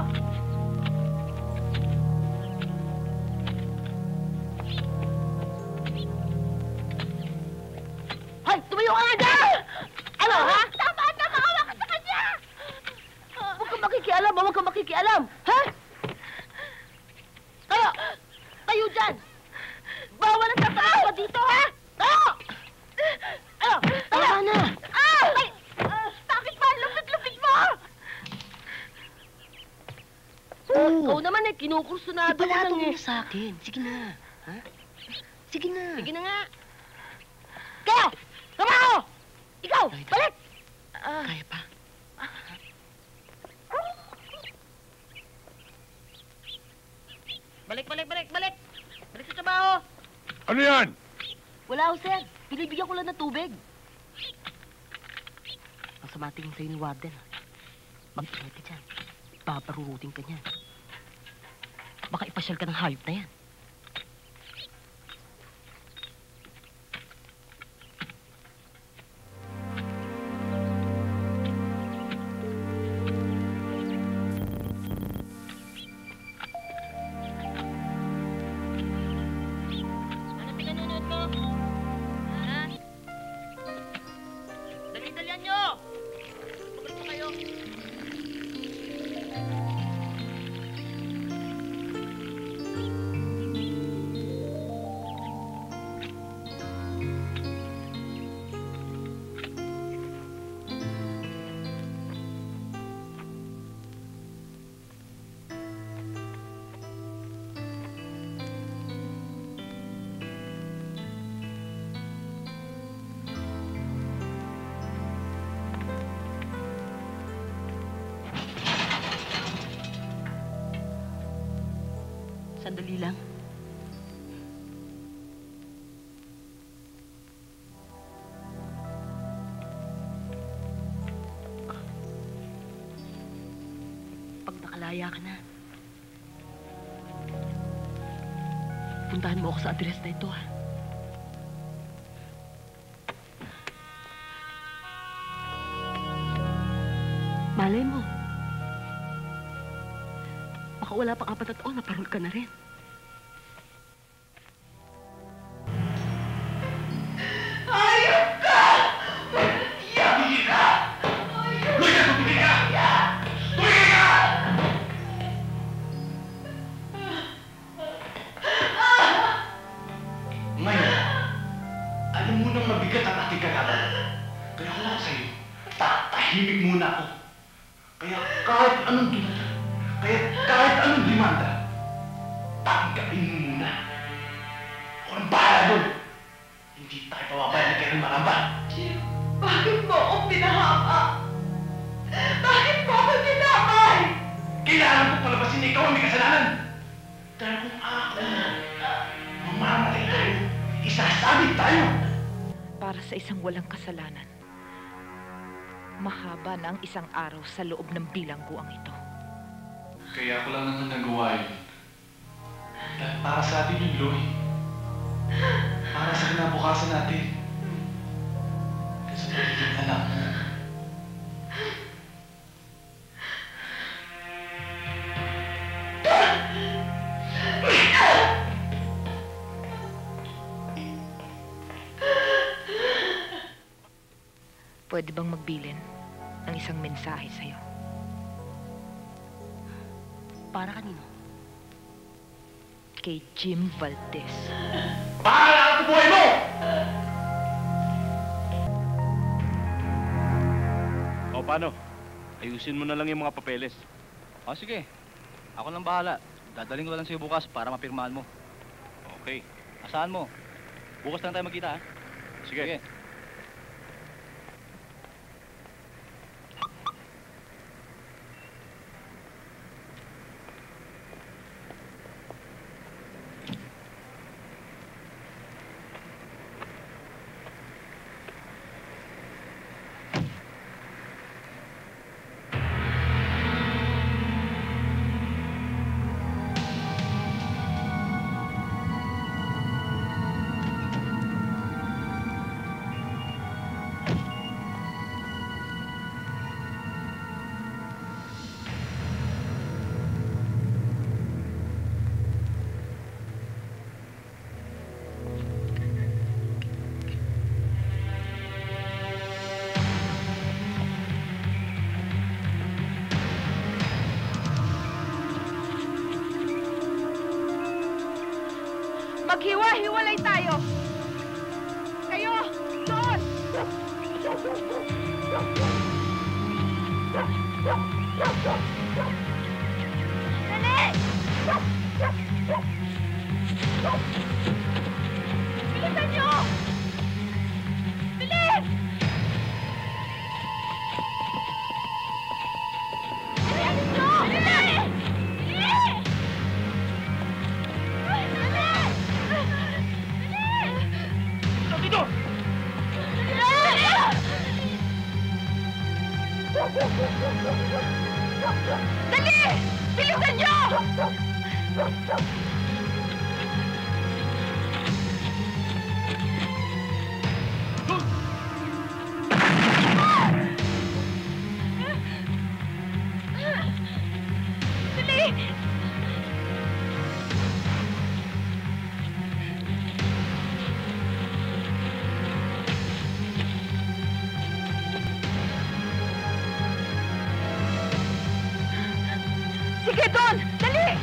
Speaker 7: Hoy! Tumayo ka nga dyan! Ano, ha? Tama! Hawa ka sa kanya! Huwag kang makikialam, huwag kang makikialam! Ha? Tayo! Tayo dyan! Bawal ang tatawa dito, ha? Tayo! Ano? Tayo! Tama na! Ay! Bakit ba? Lupit-lupit mo! Ikaw naman eh, kinukursunado ko lang eh. Sa akin. Sige na. Ha? Sige na. Sige na nga. Kayo! Trabaho! Ikaw! Balik! Kaya pa? Balik! Balik sa trabaho!
Speaker 13: Ano yan?
Speaker 7: Wala ho, sir. Binibigyan ko lang ng tubig. Ang sama tingin sa'yo ni Warden. Mag-ingat ka dyan. Paparurutin ka niya. Baka ipasyal ka ng hayop na yan. Ano pinanonood mo? Ha? Dali-dalian nyo! Pagod pa kayo. Sandali lang. Nakalaya ka na. Puntahan mo ako sa address na ito, ha? Malay mo. Baka wala pang 4 na taon, naparol ka na rin.
Speaker 3: Hayop ka! Tumigil ka! Luya, tumigil ka! Tumigil ka!
Speaker 2: Ngayon, alam mo nang mabigat ang ating kalaban. Kaya kung ako sa'yo, tatahimik muna ako. Kaya kahit anong dumating, kahit anong demanda, tanggapin mo muna. Ako nang bahala doon. Hindi tayo pababayad na kailan maramba.
Speaker 3: Jim, bakit mo ako pinahama? Bakit mo ako dinamay?
Speaker 2: Kailangan ko palabasin na ikaw ang may kasalanan. Dahil kung ako, mamamatay tayo, isasabit tayo.
Speaker 3: Para sa isang walang kasalanan, mahaba na ang isang araw sa loob ng bilangguang ito.
Speaker 2: Kaya ako lang naman nagawa yun. Dahil para sa atin yun, Loy. Para sa kinabukasan natin. Kasi magiging anak mo.
Speaker 3: Pwede bang magbilin ng isang mensahe sa'yo?
Speaker 7: Para kanino?
Speaker 3: Kay Jim Valdez.
Speaker 2: Bahala ang buhay mo!
Speaker 11: O paano? Ayusin mo na lang yung mga papeles.
Speaker 14: O sige, ako lang bahala. Dadaling ko lang sa'yo bukas para mapirmahan mo.
Speaker 11: Okay.
Speaker 14: Asahan mo? Bukas lang tayo magkita, ha?
Speaker 11: Sige.
Speaker 3: Maghiwa-hiwalay tayo! Kayo! Doon! Dali! Bilisan niyo! Bilis! Bilisan niyo! Dali! Dali! Bilisan niyo! Dali! Sige, Don! Dali!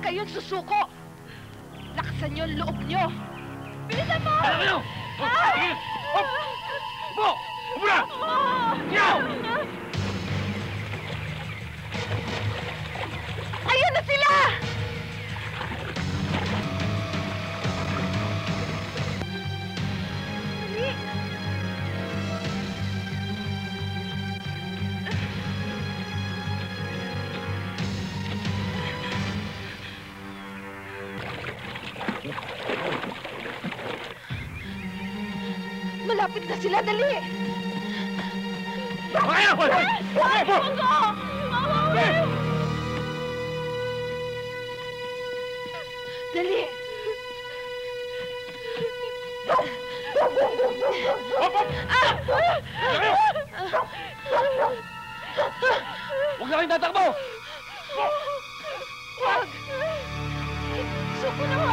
Speaker 3: kayong susuko. Lakasan niyo ang loob niyo. Bilisan mo!
Speaker 5: Alam niyo! Sige! Hop! Upo! Upo na! Yaw!
Speaker 3: Ayun na sila! Dali! Malapit na sila, dali!
Speaker 5: Kaya!
Speaker 3: Dali!
Speaker 5: Huwag na kayong tatakbo!
Speaker 3: Wag! Suko na mo!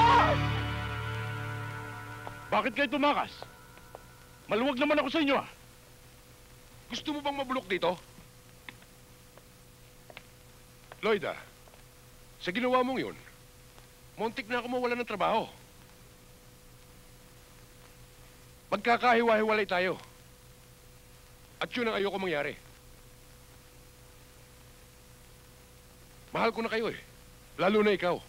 Speaker 11: Bakit kayo tumakas? Maluwag naman ako sa inyo, ah.
Speaker 13: Gusto mo bang mabulok dito? Lloyda, sa ginawa mong yun, muntik na ako mawala ng trabaho. Magkakahiwa-hiwalay tayo. At yun ang ayoko mangyari. Mahal ko na kayo eh. Lalo na ikaw.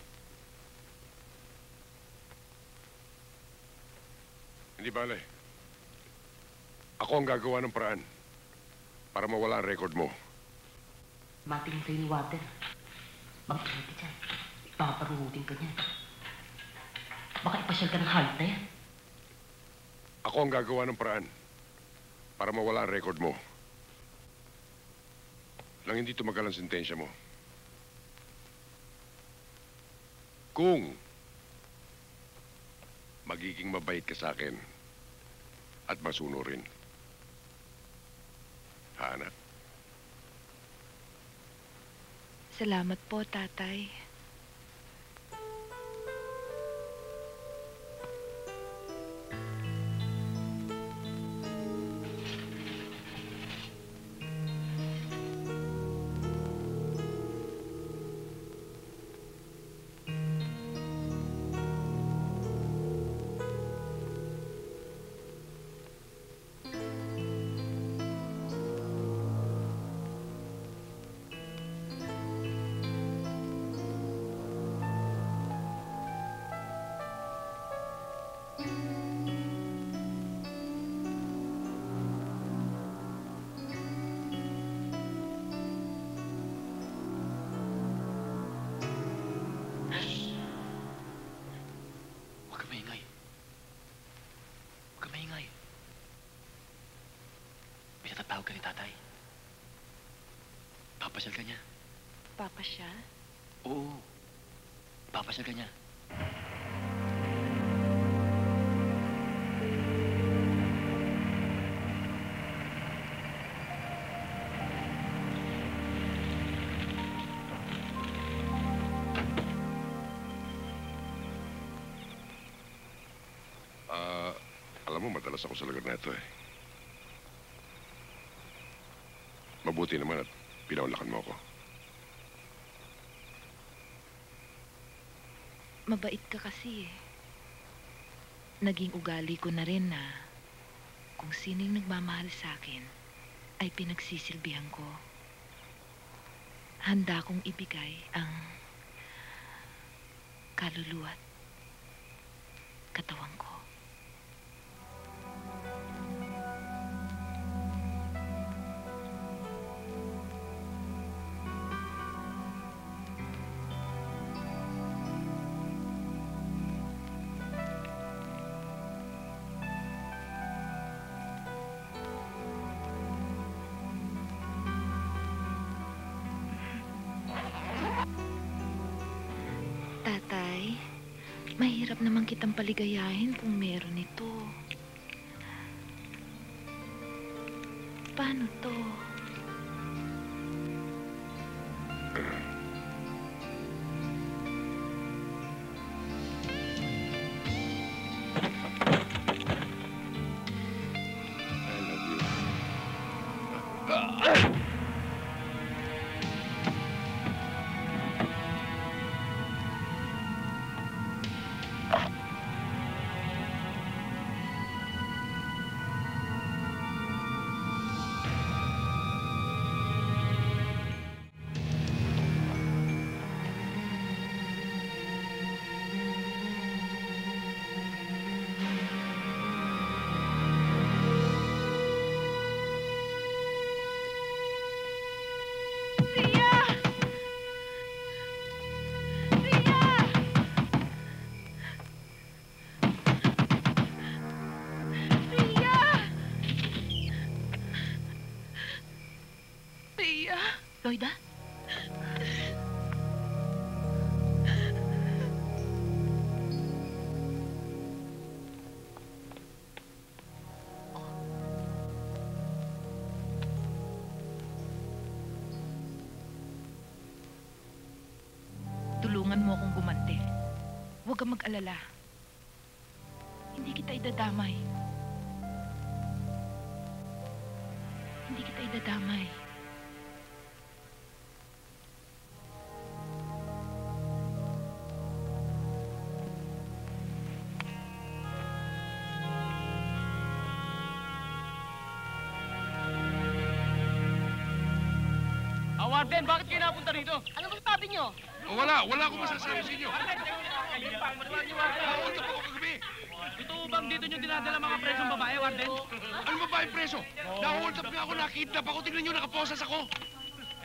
Speaker 13: Hindi bale. Ako ang gagawa ng paraan para mawala ang record mo.
Speaker 7: Mating rain water. Mag-ingat ka dyan. Paparuhutin ka niyan. Baka ipasyal ka ng halit na yan.
Speaker 13: Ako ang gagawa ng paraan para mawala ang record mo. Nang hindi tumagal ang sentensya mo. Kung magiging mabait ka sa akin at masunurin. Ha, anak?
Speaker 3: Salamat po, tatay.
Speaker 15: Tatawag ka ni tatay. Papasyal ka niya.
Speaker 3: Papasyal?
Speaker 15: Oo. Papasyal ka niya.
Speaker 13: Alam mo, madalas ako sa lugar na ito eh. Mabuti naman at pinaunlakan mo ako.
Speaker 3: Mabait ka kasi eh. Naging ugali ko na rin na kung sining nagmamahal sa akin ay pinagsisilbihan ko. Handa kong ibigay ang kaluluwa't katawan ko. Tatay, mahirap naman kitang paligayahin kung meron ito. Paano to?
Speaker 7: Lloyda?
Speaker 3: Tulungan mo akong gumante. Huwag kang mag-alala. Hindi kita idadamay. Hindi kita idadamay.
Speaker 14: Warden, bakit kayo napunta rito?
Speaker 7: Ano ba sabi nyo?
Speaker 13: Wala akong masasabi sa inyo.
Speaker 14: Totoo bang dito nyo dinadala mga presong babae, Warden?
Speaker 13: Ano babae preso? Na-hold up nga ako, nakidnap ako. Tingnan nyo, nakaposas ako.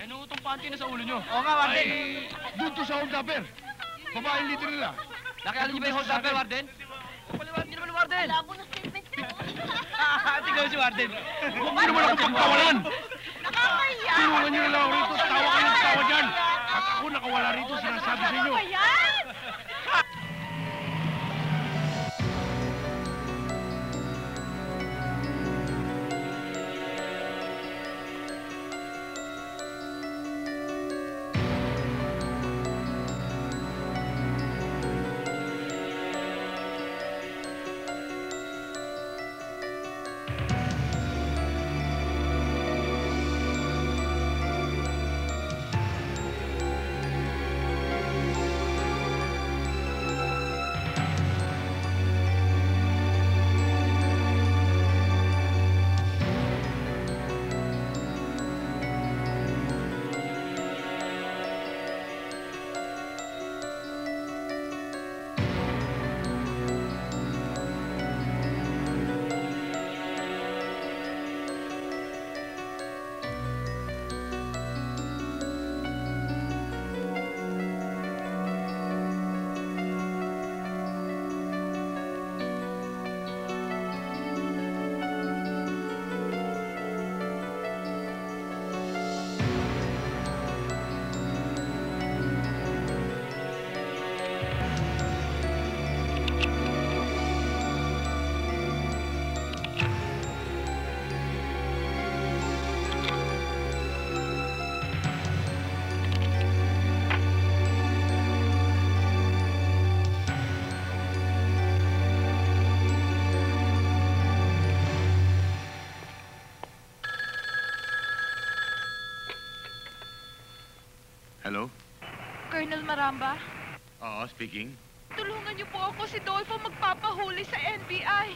Speaker 14: Eh, nung itong panty na sa ulo nyo.
Speaker 11: Oo nga, Warden.
Speaker 13: Ay, doon to sa hold upper. Babaeng leader nila.
Speaker 14: Nakialam niyo ba yung hold upper, Warden? Paliwanag niyo naman, Warden.
Speaker 7: Labo ng statement nyo.
Speaker 14: Tingnan si Warden.
Speaker 13: Huwag mo naman ako pagkawalan.
Speaker 7: Nakakaya!
Speaker 13: Tulungan nyo na lang ako rito. Tawa kayo ng tawa dyan. At ako nakawala rito, sinasabi sa inyo.
Speaker 7: Yan!
Speaker 6: Hello?
Speaker 3: Colonel Maramba,
Speaker 6: Oo, speaking.
Speaker 3: tulungan niyo po ako. Si Dolfo magpapahuli sa NBI.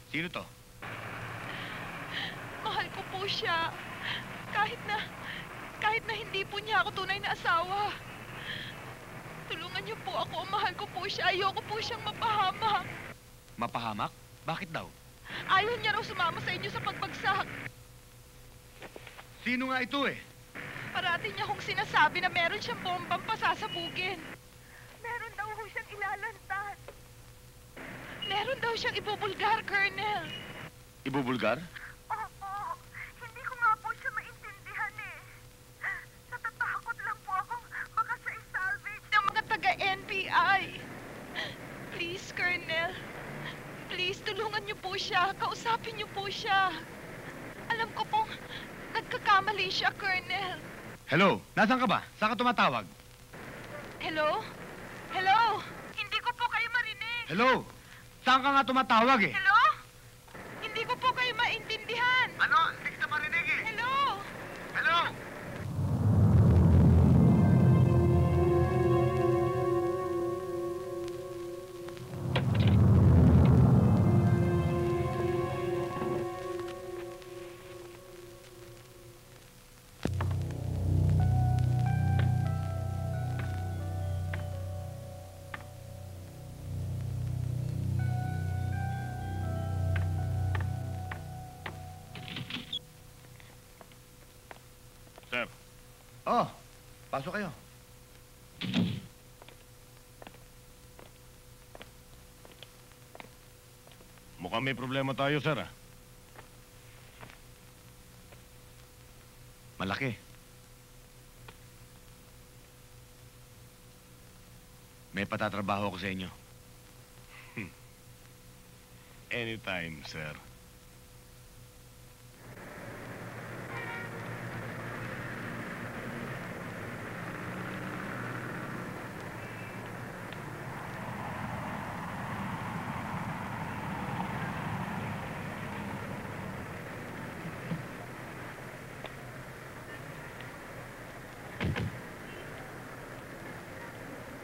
Speaker 6: Sino to?
Speaker 3: Mahal ko po siya. Kahit na hindi po niya ako tunay na asawa. Tulungan niyo po ako. Mahal ko po siya. Ayoko po siyang mapahamak.
Speaker 6: Mapahamak? Bakit daw?
Speaker 3: Ayaw niya raw sumama sa inyo sa pagbagsak.
Speaker 6: Sino nga ito eh?
Speaker 3: Parati niya kong sinasabi na meron siyang bombang pasasabugin. Meron daw ho siyang ilalantas. Meron daw siyang ibubulgar, Colonel.
Speaker 6: Ibubulgar?
Speaker 3: Oo. Hindi ko nga po siya maintindihan eh. Natatakot lang po akong baka siya i-salvage ng mga taga-NBI. Please, Colonel. Please, tulungan niyo po siya. Kausapin niyo po siya. Alam ko pong nagkakamali siya, Colonel.
Speaker 6: Hello? Nasaan ka ba? Saan ka tumatawag?
Speaker 3: Hello? Hello? Hindi ko po kayo marinig.
Speaker 6: Hello? Saan ka nga tumatawag eh?
Speaker 3: Hello? Hindi ko po kayo maintindihan.
Speaker 6: Ano? Hindi kita marinig eh.
Speaker 3: Hello?
Speaker 6: Hello?
Speaker 12: Sir.
Speaker 6: Oh, pasok kayo.
Speaker 12: Mukhang may problema tayo, sir.
Speaker 6: Malaki. May patatrabaho ako sa inyo.
Speaker 5: Anytime, sir.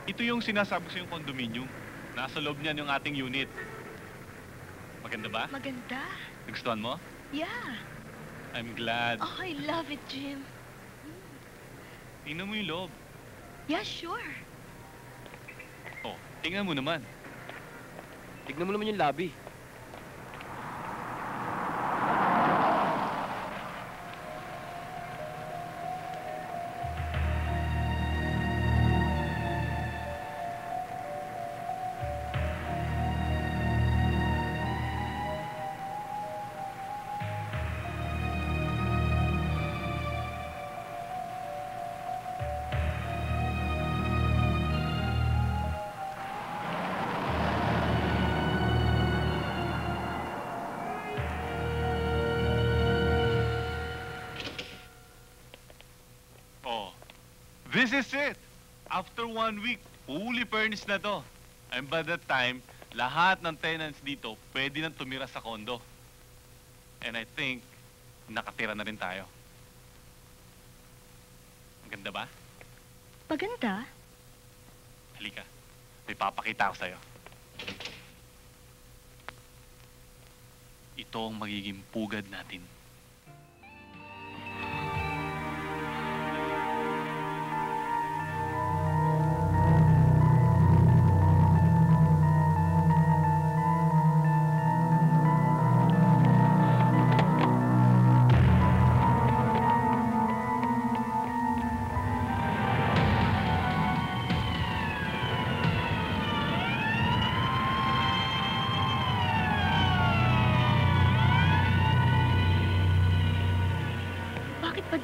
Speaker 2: Ito yung sinasabi ko sa yung condominium. Nasa loob niyan yung ating unit. Maganda ba?
Speaker 3: Maganda.
Speaker 2: Nagustuhan mo?
Speaker 3: Yeah.
Speaker 2: I'm glad.
Speaker 3: Oh, I love it, Jim.
Speaker 2: Tingnan mo yung loob.
Speaker 3: Yeah, sure.
Speaker 2: Oh, tingnan mo naman.
Speaker 14: Tignan mo naman yung lobby.
Speaker 2: This is it. After 1 week, fully furnished na to. And by that time, lahat ng tenants dito pwede nang tumira sa kondo. And I think, nakatira na rin tayo. Maganda ba?
Speaker 3: Maganda?
Speaker 2: Halika. May papakita ko sa'yo. Ito ang magiging pugad natin.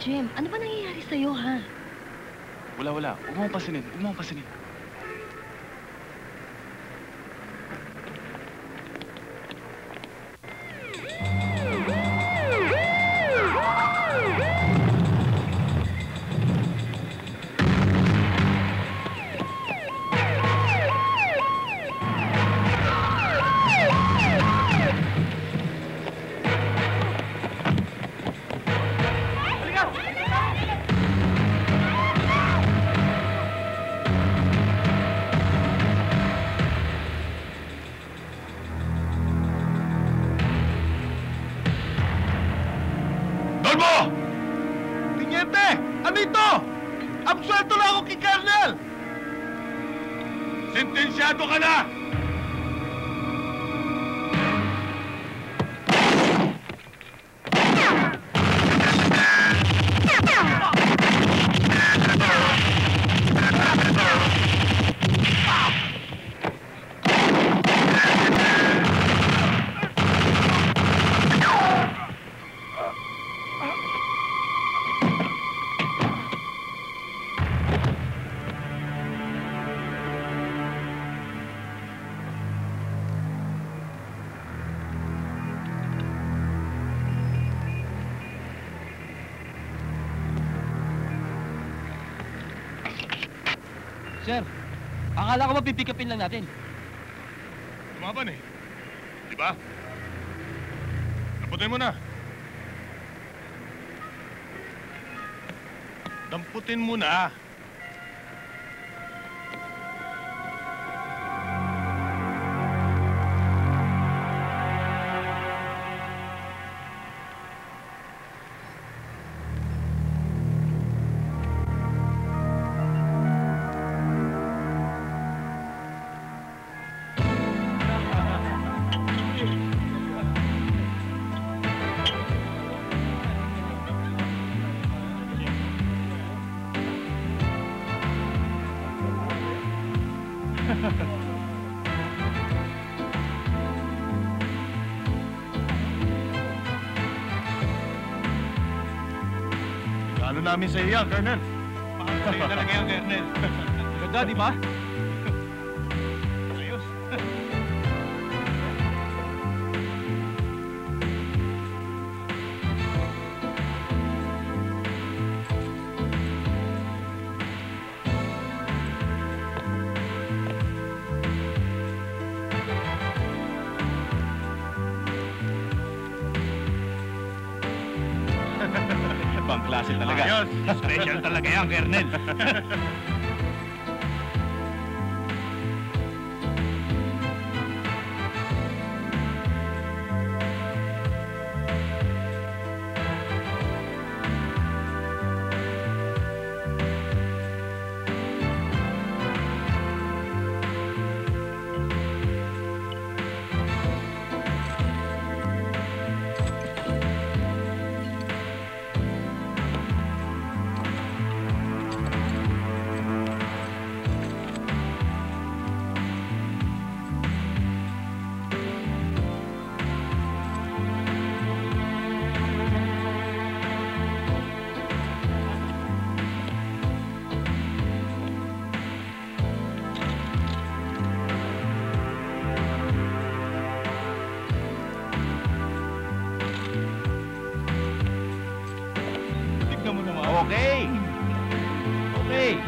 Speaker 3: Jim, ano ba nangyayari sa'yo, ha?
Speaker 2: Wala. Huwag mo pasinin. Huwag mo pasinin.
Speaker 5: Absuelto na ako kay Colonel! Sentensyado ka na!
Speaker 14: Sir, akala ko mapipikapin lang natin.
Speaker 5: Lumaban eh. Di ba? Damputin mo na. Damputin mo na. Ano namin sa iyo, Colonel?
Speaker 14: Sa'yo talaga yan, Colonel. Ganda, di ba?
Speaker 1: Pang-klase talaga.
Speaker 11: Ayos! Special talaga yan, Kernel.
Speaker 1: Okay. Okay.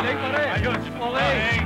Speaker 11: Galing, pare. Ayos. Okay.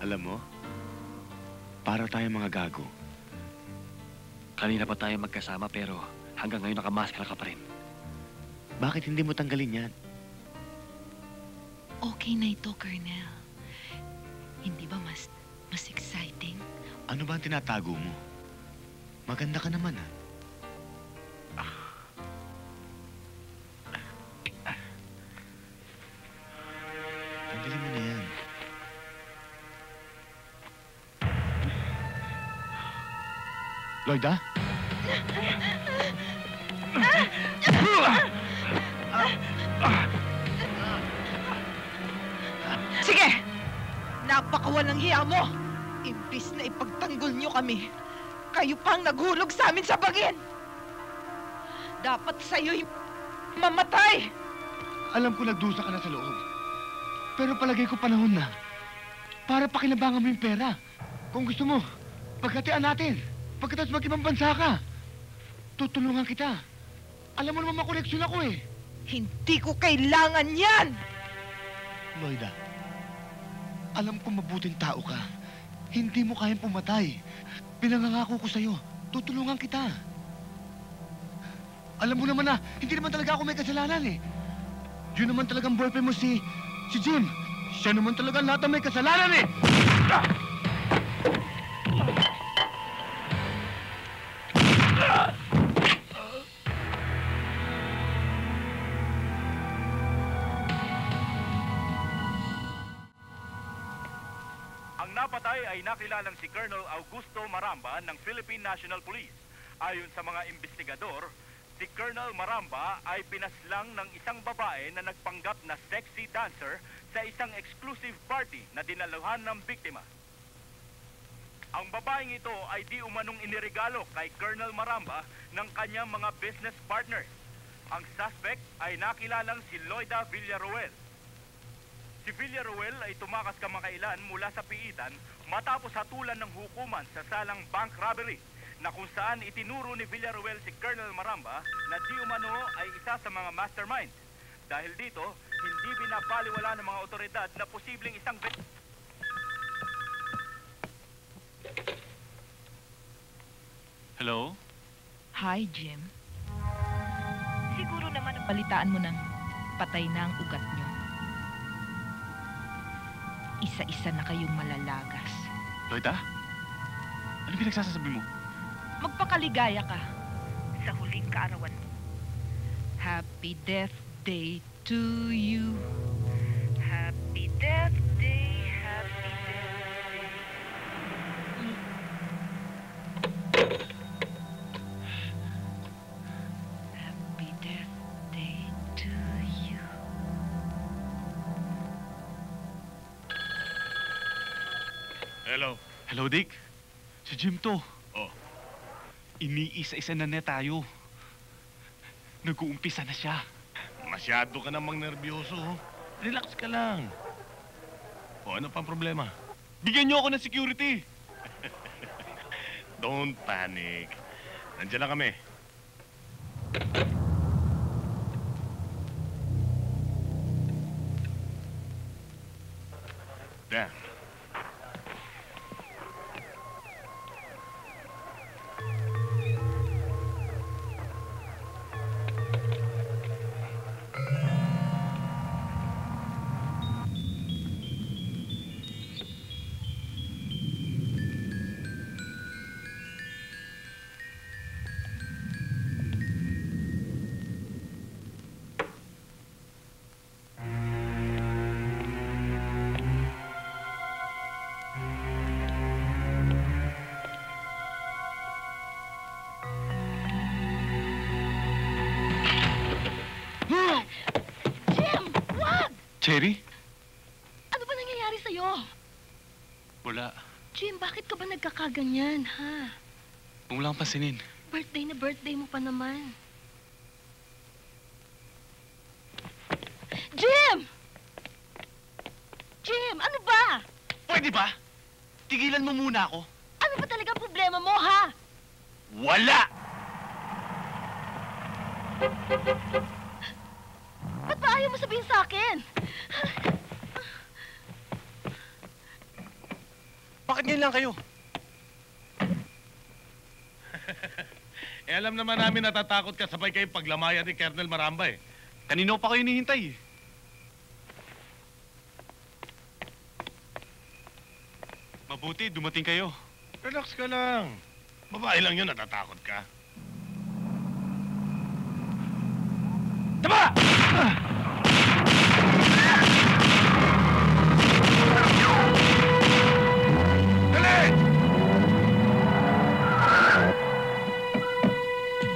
Speaker 6: Alam mo, para tayong mga gago.
Speaker 15: Kanina pa tayo magkasama pero hanggang ngayon nakamaskara ka pa rin.
Speaker 6: Bakit hindi mo tanggalin yan?
Speaker 16: Okay na ito, Colonel. Hindi ba mas exciting?
Speaker 6: Ano ba ang tinatago mo? Maganda ka naman, ha? Tanggalin mo na yan. Lloyda?
Speaker 3: Sige! Napakawalang hiya mo! Imbis na ipagtanggol niyo kami, kayo pang naghulog sa amin sa bagin! Dapat sa'yo'y mamatay!
Speaker 6: Alam ko nagdusa ka na sa loob. Pero palagay ko panahon na para pakinabangan mo yung pera. Kung gusto mo, pagkatian natin. Pagkatapos mag-ibang bansa ka, tutulungan kita. Alam mo naman makoleksyon ako eh.
Speaker 3: Hindi ko kailangan yan!
Speaker 6: Lloyda, alam ko mabuting tao ka. Hindi mo kayang pumatay. Pinangangako ko sa'yo, tutulungan kita.
Speaker 5: Alam mo naman na, hindi naman talaga ako may kasalanan eh. Yun naman talagang boyfriend mo si Jim. Siya naman talaga lahat ang may kasalanan eh!
Speaker 11: Ang napatay ay nakilalang si Colonel Augusto Maramba ng Philippine National Police. Ayon sa mga investigador, si Colonel Maramba ay pinaslang ng isang babae na nagpanggap na sexy dancer sa isang exclusive party na dinaluhan ng biktima. Ang babaeng ito ay di umanong iniregalo kay Colonel Maramba ng kanyang mga business partners. Ang suspect ay nakilalang si Loida Villaruel. Si Villaruel ay tumakas kamakailan mula sa piitan matapos hatulan ng hukuman sa salang bank robbery na kung saan itinuro ni Villaruel si Colonel Maramba na di umano ay isa sa mga mastermind. Dahil dito, hindi binabaliwala ng mga otoridad na posibleng isang
Speaker 2: Hello?
Speaker 3: Hi, Jim. Siguro naman balitaan mo ng patay na ang ugat niyo. Isa-isa na kayong malalagas.
Speaker 2: Loida? Ano pinagsasabi mo?
Speaker 3: Magpakaligaya ka sa huling kaarawan mo. Happy Death Day to you. Happy Death Day, Happy Death Day. Happy Death Day to you.
Speaker 5: Hello?
Speaker 2: Hello, Dick. Si Jim to.
Speaker 5: Oh.
Speaker 2: Iniisa-isa na tayo. Nag-uumpisa na siya.
Speaker 5: Masyado ka namang nervyoso. Relax ka lang. O ano pang problema?
Speaker 2: Bigyan niyo ako ng security.
Speaker 5: Don't panic. Nandiyan lang kami. Damn.
Speaker 7: Jim! Wag!
Speaker 2: Cherry?
Speaker 7: Ano ba nangyayari sa'yo?
Speaker 2: Wala.
Speaker 7: Jim, bakit ka ba nagkakaganyan, ha?
Speaker 2: Huwag mo lang pansinin.
Speaker 7: Birthday na birthday mo pa naman. Jim! Jim, ano ba?
Speaker 2: Pwede ba? Tigilan mo muna ako.
Speaker 7: Ano ba talaga problema mo, ha?
Speaker 2: Wala!
Speaker 7: Ba't ba ayaw mo sabihin sa akin?
Speaker 2: Bakit ngayon lang kayo?
Speaker 5: Eh alam naman namin natatakot ka sabay kayong paglamayan ni Colonel Maramba eh.
Speaker 2: Kanino pa kayo hinihintay eh? Mabuti, dumating kayo.
Speaker 5: Relax ka lang. Babae lang yun, natatakot ka. Tama! Dali!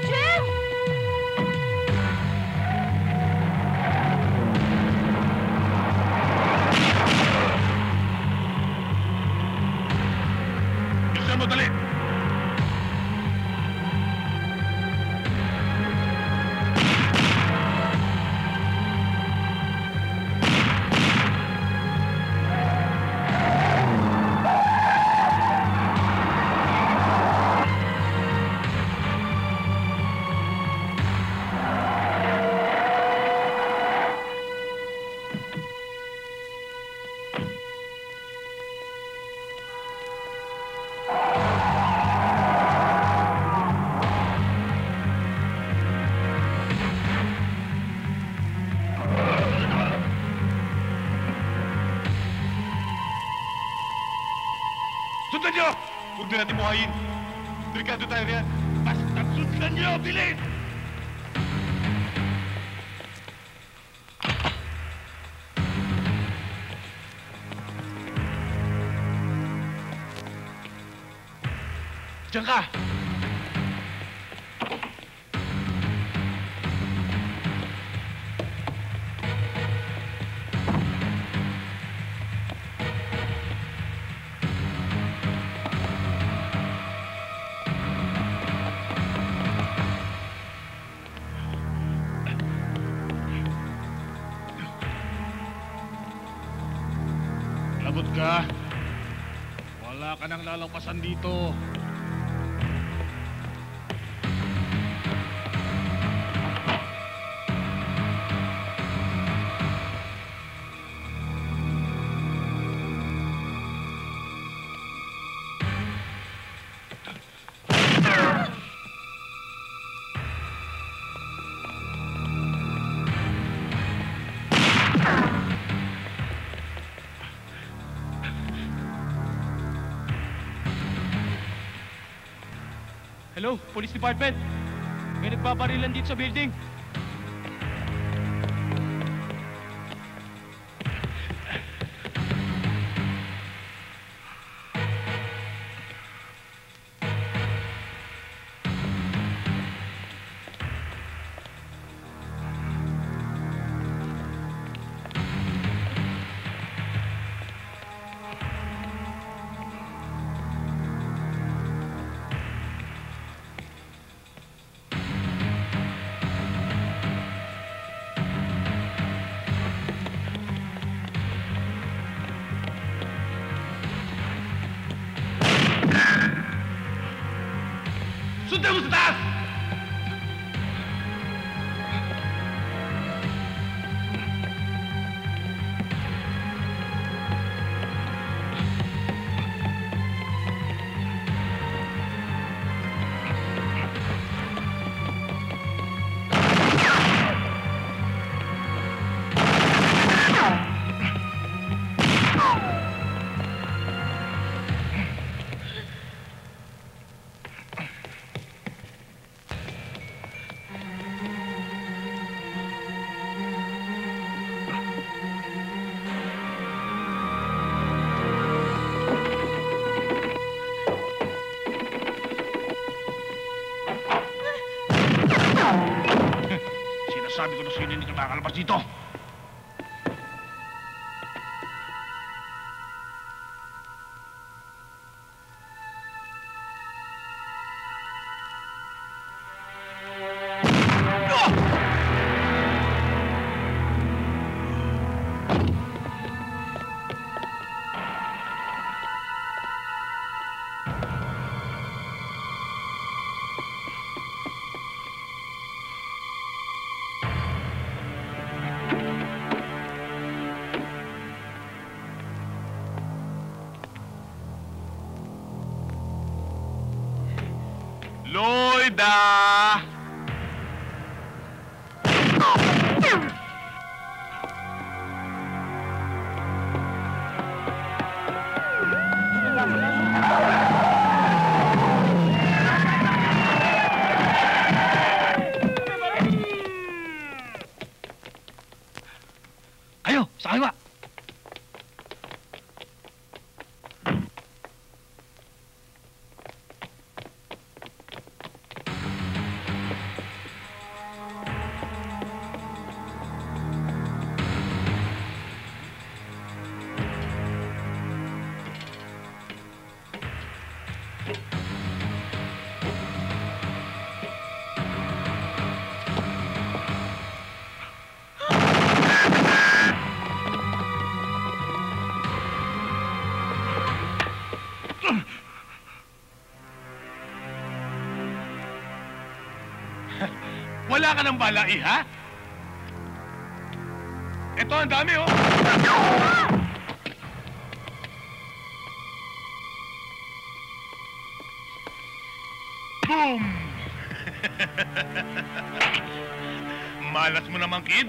Speaker 7: Jim!
Speaker 5: Bilisan mo, dali! Sundan nyo! Huwag na natin buhayin. Delikado tayo riyan. Basta't sundan nyo! Bilis! Diyan ka! Lagot ka. Wala ka nang lalampasan dito.
Speaker 1: Hello, Police Department. May nagbabarilan dito sa building. Sundan mo sa taas! Sinasabi ko na sino hindi ka makakalabas dito. Lloyda!
Speaker 15: Kayo, sa kaliwa!
Speaker 5: Wala ka ng bala, iha? Ito, ang dami, oh! Boom! Malas mo naman, kid.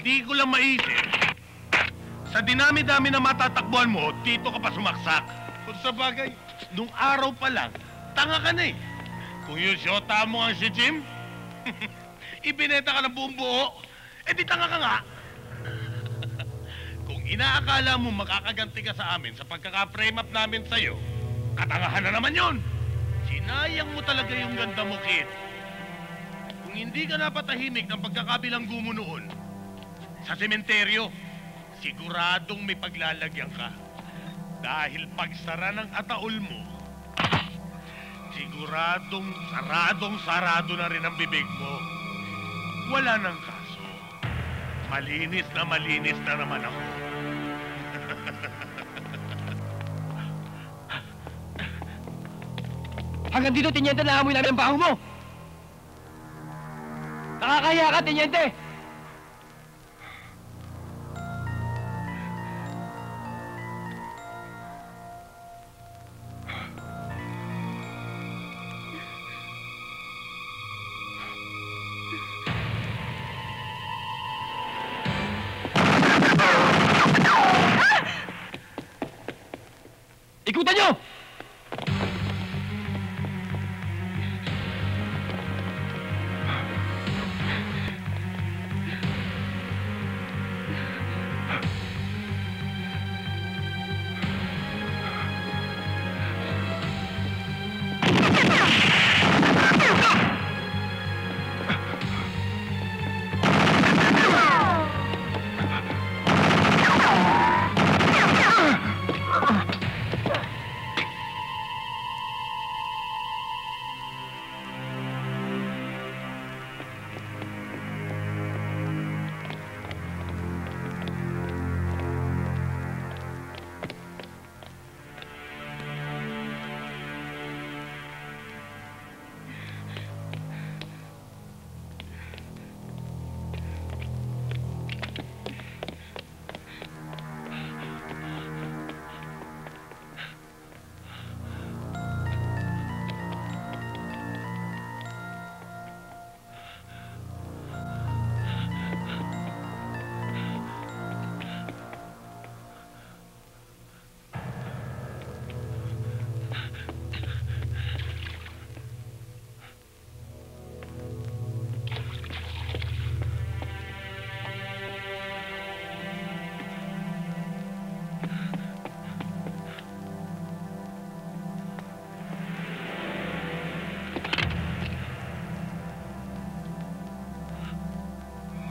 Speaker 5: Hindi ko lang maisip. Sa dinami-dami na matatakbuhan mo, dito ka pa sumaksak. Kung sa bagay, nung araw pa lang, tanga ka na eh. Kung yung syota mo ang si Jim, ibinenta ka ng buong buo, di tanga ka nga. Kung inaakala mo makakaganti ka sa amin sa pagkaka-frame up namin sa'yo, katangahan na naman yun. Sinayang mo talaga yung ganda mo, kid. Kung hindi ka napatahimik ng pagkakabilanggo mo noon, sa sementeryo, siguradong may paglalagyan ka. Dahil pagsara ng ataol mo, siguradong sarado na rin ang bibig mo. Wala nang kaso. Malinis na naman ako.
Speaker 14: Hanggang dito, Tenyente, naamoy namin ang baho mo! Nakakaya ka, Tenyente! Ikutan nyo!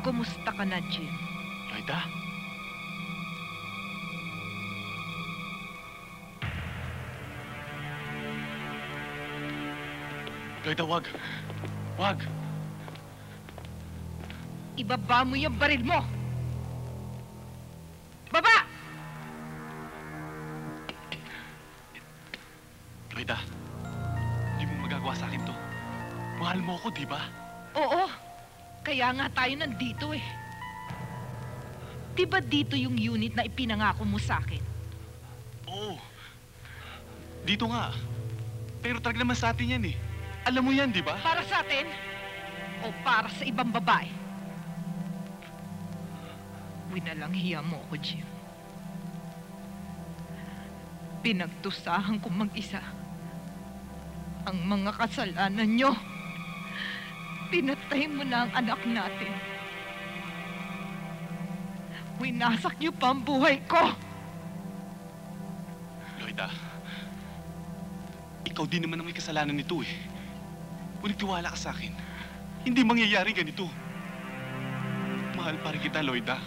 Speaker 3: Kumusta ka na, Jim?
Speaker 2: Loida? Loida, wag. Wag.
Speaker 3: Ibaba mo yung baril mo! Baba!
Speaker 2: Loida, hindi mo magagawa sa akin to. Mahal mo ako, di ba?
Speaker 3: Oo. Kaya nga tayo nandito eh. Di ba dito yung unit na ipinangako mo sa akin?
Speaker 2: Oo. Dito nga. Pero talaga naman sa atin yan eh. Alam mo yan, di ba?
Speaker 3: Para sa atin? O para sa ibang babae? Winalang hiya mo ako, Jim. Pinagtusahan ko mag-isa ang mga kasalanan nyo. Pinatay mo na ang anak natin. Winasak niyo pa ang buhay ko.
Speaker 2: Loida, ikaw din naman ang may kasalanan nito eh. Kung nagtiwala ka sa akin, hindi mangyayari ganito. Mahal pa rin kita, Loida.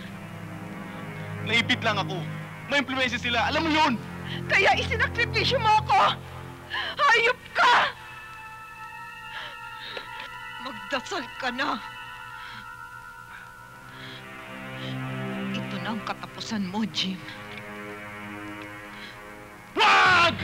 Speaker 2: Naipit lang ako. May impluensya sila. Alam mo yun!
Speaker 3: Kaya isinakripisyo mo ako! Hayop ka! Magdasal ka na. Ito na ang katapusan mo, Jim.
Speaker 2: Wag!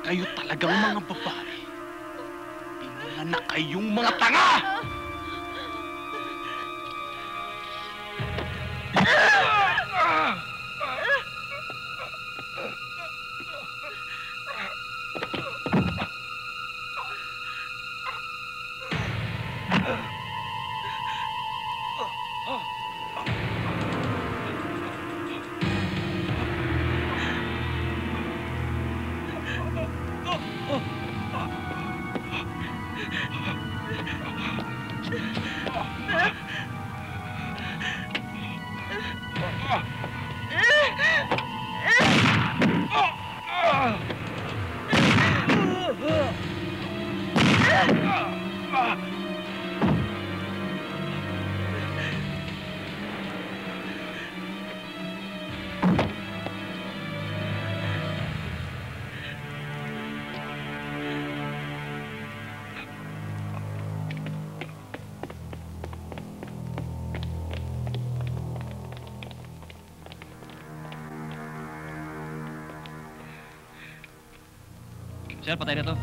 Speaker 2: Kayo talagang mga babae.
Speaker 1: na kayong mga tanga!
Speaker 15: Sir, patay na to.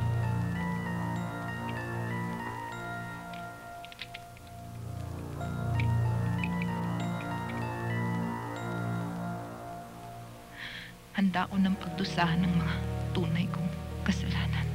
Speaker 3: Handa ako ng pagdusahan ng mga tunay kong kasalanan.